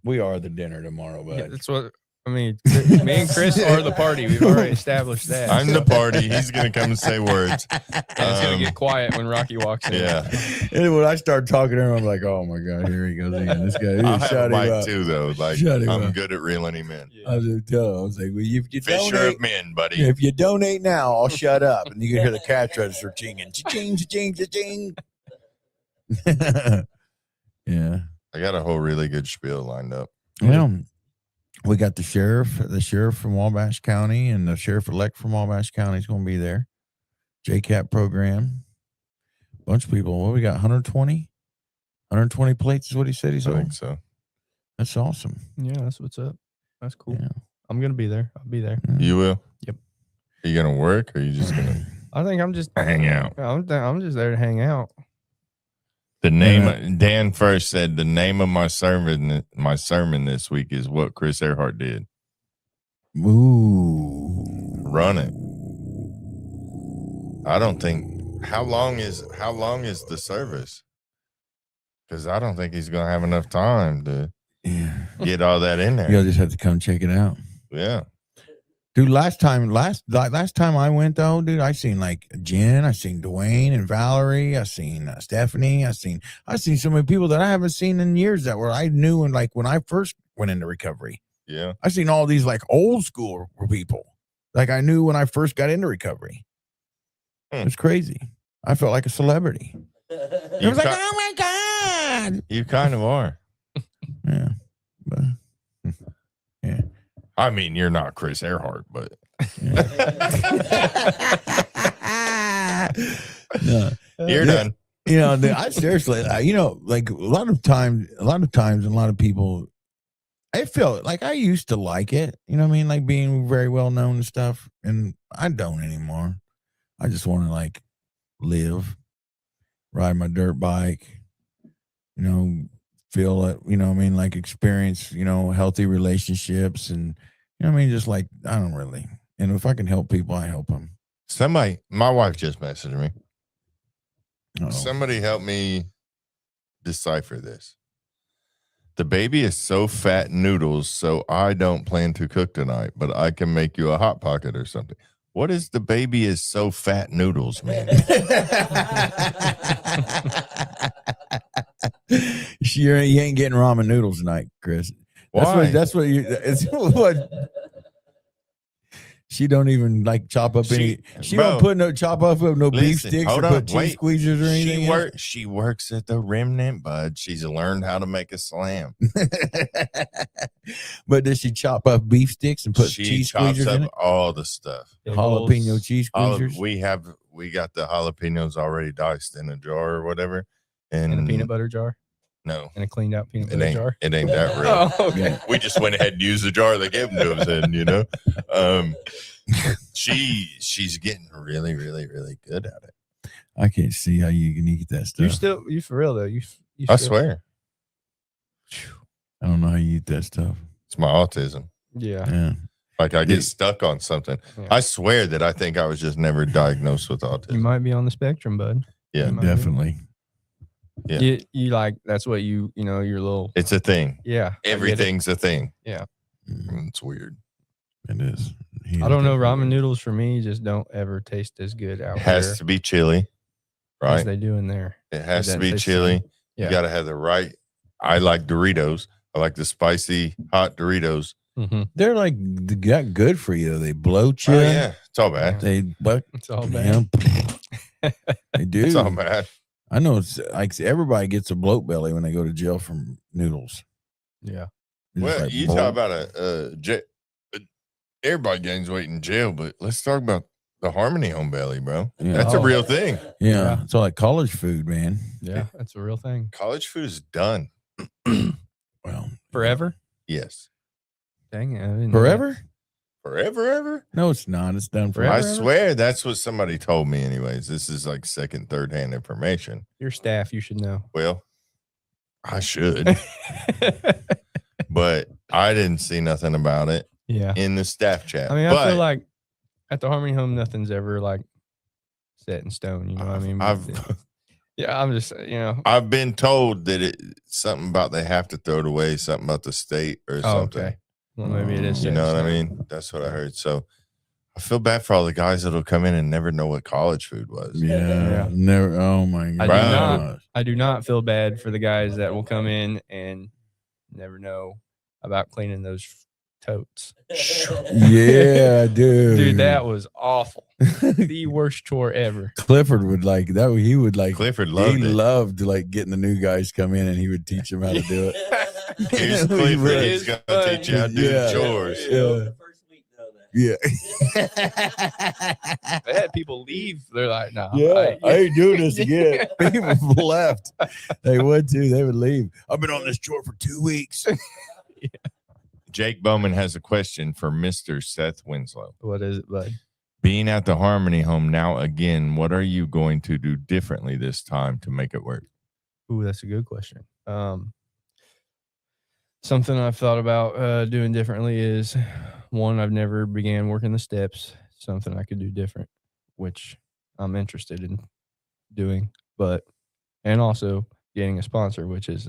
We are the dinner tomorrow, Yeah, bud. that's what I mean. Me and Chris are the party. We've already established that. I'm the party. He's going to come and say words. And it's going to get quiet when Rocky walks in. Yeah. And when I start talking to him, I'm like, oh my God, here he goes again. This guy, I'll have a shut him mic up. too, though. Like, Shut him I'm up. good at reeling him in. Yeah. I was like, well, if you Fisher donate, of men, buddy. if you donate now, I'll shut up. And you can hear the cash register chinging, cha-ching, cha-ching, cha-ching. Yeah. I got a whole really good spiel lined up. Well, We got the sheriff from Wabash County, and the sheriff-elect from Wabash County is going to be there. JCAP program. Bunch of people. What we got? 120 plates is what he said he's I sold. think so. That's awesome. Yeah, that's what's up. That's cool. Yeah. I'm gonna be there. I'll be there. You will? Yep. Are you gonna work, or are you just gonna I think I'm just hang out? I'm just there to hang out. The name Dan first said the name of my sermon this week is what Chris Earhart did. Ooh. Run it. I don't think how long is the service? Because I don't think he's gonna have enough time to get all that in there. You'll just have to come check it out. Yeah. Dude, last time I went though, dude, I seen like Jen, I seen Dwayne and Valerie, I seen Stephanie, I seen so many people that I haven't seen in years that I knew and like when I first went into recovery. Yeah. I seen all these like old school people, like I knew when I first got into recovery. It was crazy. I felt like a celebrity. It was like, oh my God. You kind of are. Yeah. But, yeah. I mean, you're not Chris Earhart, but No. You're done. You know, I seriously, like a lot of times, and a lot of people, I feel like I used to like it. You know what I mean? Like being very well known and stuff. And I don't anymore. I just want to like live, ride my dirt bike, feel it, like experience, healthy relationships and, just like, I don't really. And if I can help people, I help them. My wife just messaged me. Uh-oh. Somebody help me decipher this. The baby is so fat noodles, so I don't plan to cook tonight, but I can make you a hot pocket or something. What is the baby is so fat noodles, man? You ain't getting ramen noodles tonight, Chris. Why? That's what what she don't even like chop up any. She don't put chop up no beef sticks or put cheese squeezers or anything. She works at the Remnant, bud. She's learned how to make a slam. But does she chop up beef sticks and put cheese squeezers in it? All the stuff. Jalapeno cheese squeezers. We got the jalapenos already diced in a jar or whatever, and In a peanut butter jar. No, in a cleaned out peanut butter jar. It ain't that real. Oh, okay. We just went ahead and used the jar they gave them to us in, She's getting really, really, really good at it. I can't see how you can eat that stuff. You for real though. You I swear. I don't know how you eat that stuff. It's my autism. Yeah. Like I get stuck on something. Yeah. I swear that I think I was just never diagnosed with autism. You might be on the spectrum, bud. Yeah, definitely. Yeah. You like, that's what your little. It's a thing. Yeah. Everything's a thing. Yeah. It's weird. It is. I don't know. Ramen noodles for me just don't ever taste as good out there. It has to be chili, right? As they do in there. It has to be chili. Yeah. You got to have the right. I like Doritos. I like the spicy hot Doritos. Mm-hmm. They're like good for you. They bloat you. Oh, yeah. It's all bad. It's all bad. They do. It's all bad. I know it's like everybody gets a bloat belly when they go to jail from noodles. Yeah. Well, like you talk about everybody gains weight in jail, but let's talk about the Harmony Home belly, bro. Yeah. That's a real thing. Yeah. It's all like college food, man. Yeah, that's a real thing. College food is done. Well, forever? Yes. Dang it. I didn't forever? Forever, ever? No, it's not. It's done forever. I swear that's what somebody told me anyways. This is like second, third hand information. Your staff, you should know. Well, I should. But I didn't see nothing about it in the staff chat. I mean, I feel like at the Harmony Home, nothing's ever like set in stone. You know what I mean? I'm just, I've been told that it's something about they have to throw it away, something about the state or something. Okay. Well, maybe it is. You know what I mean? That's what I heard. So I feel bad for all the guys that'll come in and never know what college food was. Yeah. Never. Oh my God. I do not feel bad for the guys that will come in and never know about cleaning those totes. Yeah, dude. Dude, that was awful. The worst chore ever. Clifford would like that. He would like. Clifford loved it. He loved like getting the new guys come in and he would teach them how to do it. Here's Clifford. He's going to teach you how to do the chores. Yeah. Yeah. They had people leave. They're like, "No, I ain't doing this again." People left. They would too. They would leave. I've been on this chore for 2 weeks. Jake Bowman has a question for Mr. Seth Winslow. What is it, bud? Being at the Harmony Home now again, what are you going to do differently this time to make it work? Ooh, that's a good question. Something I've thought about doing differently is, one, I've never began working the steps. Something I could do different, which I'm interested in doing, and also getting a sponsor, which is,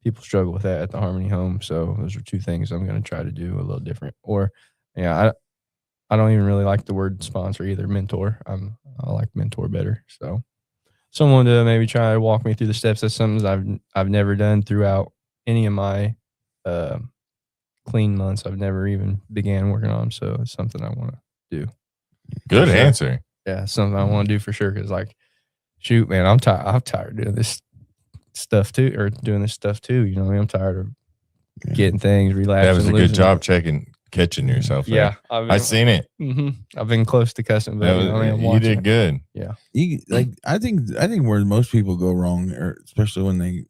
people struggle with that at the Harmony Home. So those are two things I'm going to try to do a little different. Or, I don't even really like the word sponsor either. Mentor. I like mentor better. So someone to maybe try to walk me through the steps. That's something I've never done throughout any of my clean months. I've never even began working on them. So it's something I want to do. Good answer. Yeah, something I want to do for sure. Because, shoot, man, I'm tired doing this stuff too, or doing this stuff too. You know what I mean? I'm tired of getting things relapsing. That was a good job catching yourself. Yeah, I seen it. I've been close to cussing, but you did good. Yeah, I think where most people go wrong, or especially when they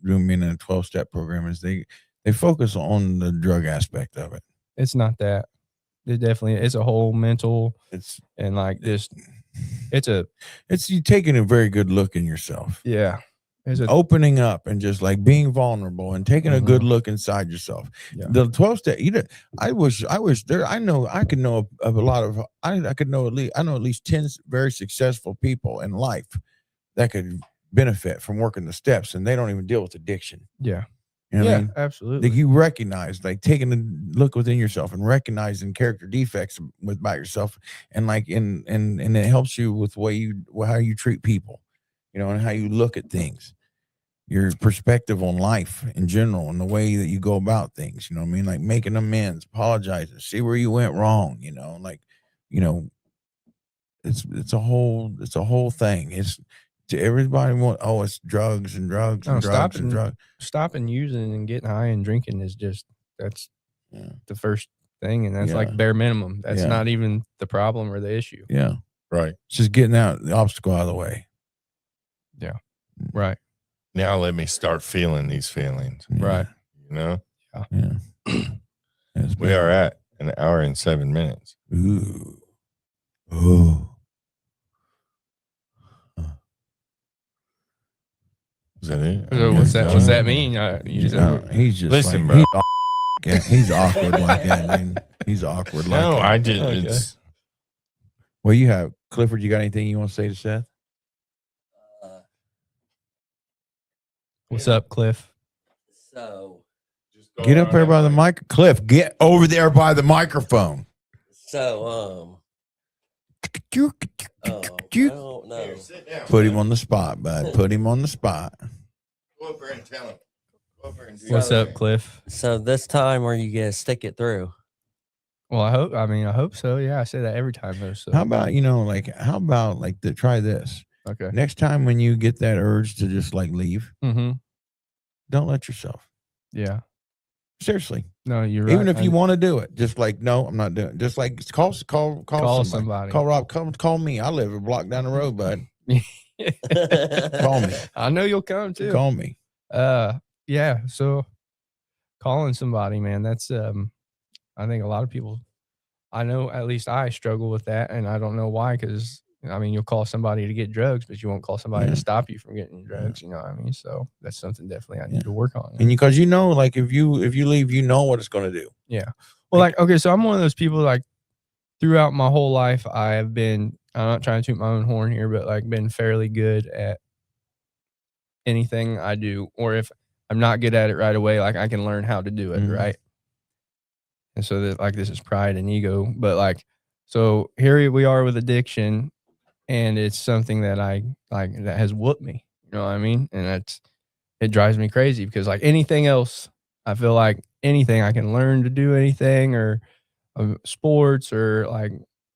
doing being in a 12-step program, is they focus on the drug aspect of it. It's not that. It definitely it's a whole mental. It's you taking a very good look in yourself. Yeah. Opening up and just being vulnerable and taking a good look inside yourself. Yeah. The 12-step, I could know at least 10 very successful people in life that could benefit from working the steps, and they don't even deal with addiction. Yeah. You know what I mean? Absolutely. You recognize, taking a look within yourself and recognizing character defects about yourself, and and it helps you with how you treat people, and how you look at things, your perspective on life in general, and the way that you go about things. You know what I mean? Making amends, apologizing, see where you went wrong. It's a whole thing. It's to everybody it's drugs and drugs and drugs and drugs. Stopping using and getting high and drinking is that's the first thing, and that's bare minimum. That's not even the problem or the issue. Yeah, right. It's just getting the obstacle out of the way. Yeah, right. Now let me start feeling these feelings. Right. Yeah. Yeah. We are at an hour and 7 minutes. Ooh. Oh. Is that it? So what's that mean? He's just listen, bro. He's awkward like that, man. He's awkward like that. No, I just. Well, you have Clifford. You got anything you want to say to Seth? What's up, Cliff? So, get up there by the mic. Cliff, get over there by the microphone. So, I don't know. Here, sit down, Put him on the spot, bud. Put him on the spot. Go over and tell him. Go over and do What's up, Cliff? So this time, are you gonna stick it through? Well, I hope so. Yeah, I say that every time though. So how about try this? Okay. Next time when you get that urge to just leave, don't let yourself. Yeah. Seriously. No, you're right. Even if you want to do it, just no, I'm not doing it. Just call somebody. Call Rob. Call me. I live a block down the road, bud. Call me. I know you'll come too. Call me. Yeah. So calling somebody, man, that's I think a lot of people, I know at least I struggle with that, and I don't know why, because you'll call somebody to get drugs, but you won't call somebody to stop you from getting drugs. You know what I mean? So that's something definitely I need to work on. And because if you leave, you know what it's going to do. Yeah. Well, okay, so I'm one of those people, throughout my whole life, I'm not trying to toot my own horn here, but been fairly good at anything I do. Or if I'm not good at it right away, I can learn how to do it, right? And so that this is pride and ego. But so here we are with addiction, and it's something that that has whooped me. You know what I mean? And it drives me crazy, because anything else, I feel like anything I can learn to do anything, or sports, or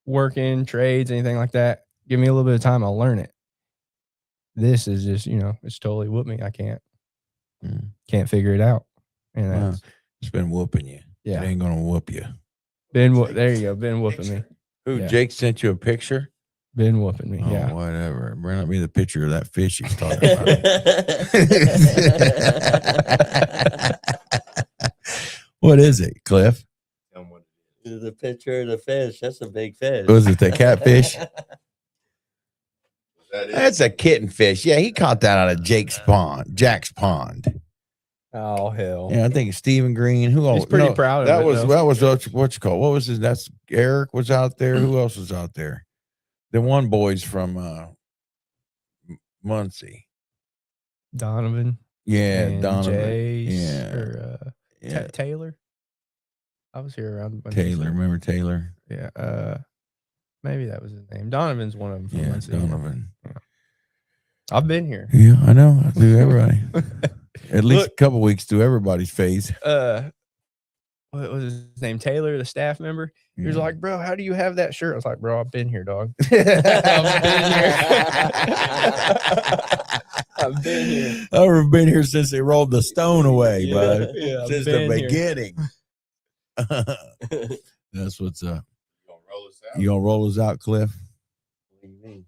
working, trades, anything like that. Give me a little bit of time, I'll learn it. This is just, it's totally whooped me. I can't figure it out. And that's, It's been whooping you. yeah. It ain't gonna whoop you. There you go. Been whooping me. Who? Yeah. Jake sent you a picture? Been whooping me. Oh, Yeah. whatever. Bring up me the picture of that fish he's talking about. What is it, Cliff? The picture of the fish. That's a big fish. Was it the catfish? That is. That's a kitten fish. Yeah, he caught that out of Jack's pond. Oh hell. Yeah, I think it's Stephen Green. Who else? He's pretty proud of it. That was what you call. What was his? That's Eric was out there. Who else was out there? The one boys from Muncie. Donovan. Yeah, and Donovan. Jace, Yeah. Or Yeah. Taylor. I was here around. Taylor, remember Taylor? Yeah. Maybe that was his name. Donovan's one of them. From Yeah, Muncie. Donovan. Yeah. I've been here. Yeah, I know. I do everybody. At least a couple weeks through everybody's face. What was his name? Taylor, the staff member. He was like, "Bro, how do you have that shirt?" I was like, "Bro, I've been here, dog. I've been here. I've been here since they rolled the stone away, bud. Yeah, Since the beginning. That's what's up. You gonna roll us out, Cliff? What do you mean?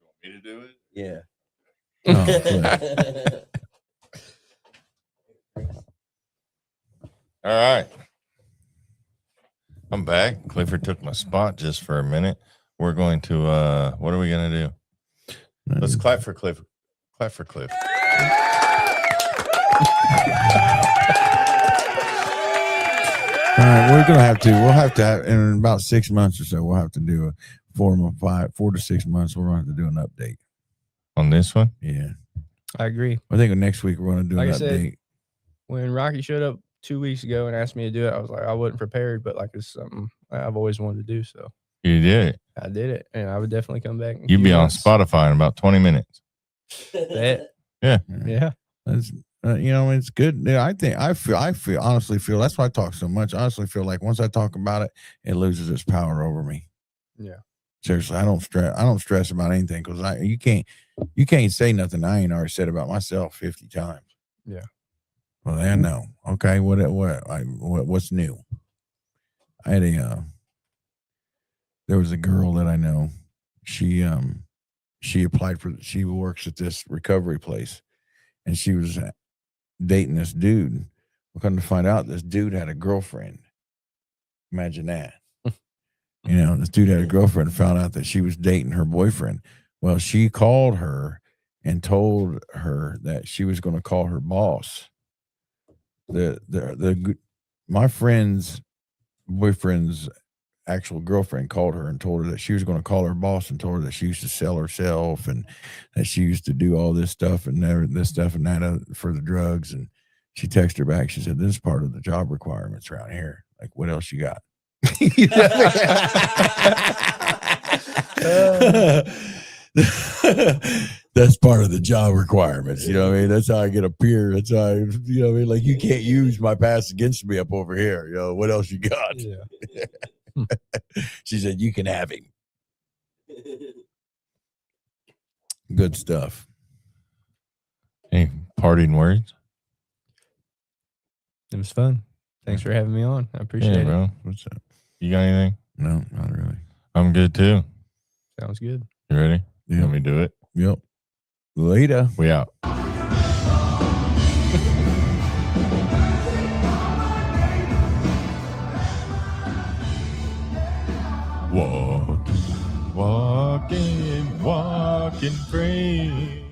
You want me to do it? Yeah. Oh, Cliff. All right. I'm back. Clifford took my spot just for a minute. We're going to what are we gonna do? Let's clap for Cliff. Clap for Cliff. All right, we'll have to in about 6 months or so, we'll have to do a 4 to 6 months. We're going to have to do an update On this one? Yeah, I agree. I think next week we're going to do Like an I said, update. When Rocky showed up 2 weeks ago and asked me to do it, I was like, I wasn't prepared, but like it's something I've always wanted to do. So You did it. I did it, and I would definitely come back. in a You'd few be on months. Spotify in about 20 minutes. Bet. Yeah. Yeah. That's, it's good. Yeah, I honestly feel that's why I talk so much. I honestly feel like once I talk about it, it loses its power over me. Yeah. Seriously, I don't stress about anything because you can't say nothing I ain't already said about myself 50 times. Yeah. Well, I know. Okay, what's new? I had there was a girl that I know. She applied for. She works at this recovery place, and she was dating this dude. We're come to find out this dude had a girlfriend. Imagine that. This dude had a girlfriend and found out that she was dating her boyfriend. Well, she called her and told her that she was going to call her boss. My friend's boyfriend's actual girlfriend called her and told her that she was going to call her boss and told her that she used to sell herself and that she used to do all this stuff and that for the drugs. And she texted her back. She said, "This is part of the job requirements around here. Like, what else you got?" That's part of the job requirements. You know what I mean? That's how I get up here. That's how you know what I mean? Like, you can't use my past against me up over here. What else you got? Yeah. She said, "You can have him." Good stuff. Any parting words? It was fun. Thanks for having me on. I appreciate it. Bro. What's up? You got anything? No, not really. I'm good too. Sounds good. You ready? Yeah. Let me do it. Yep. Later. We out. Walking free.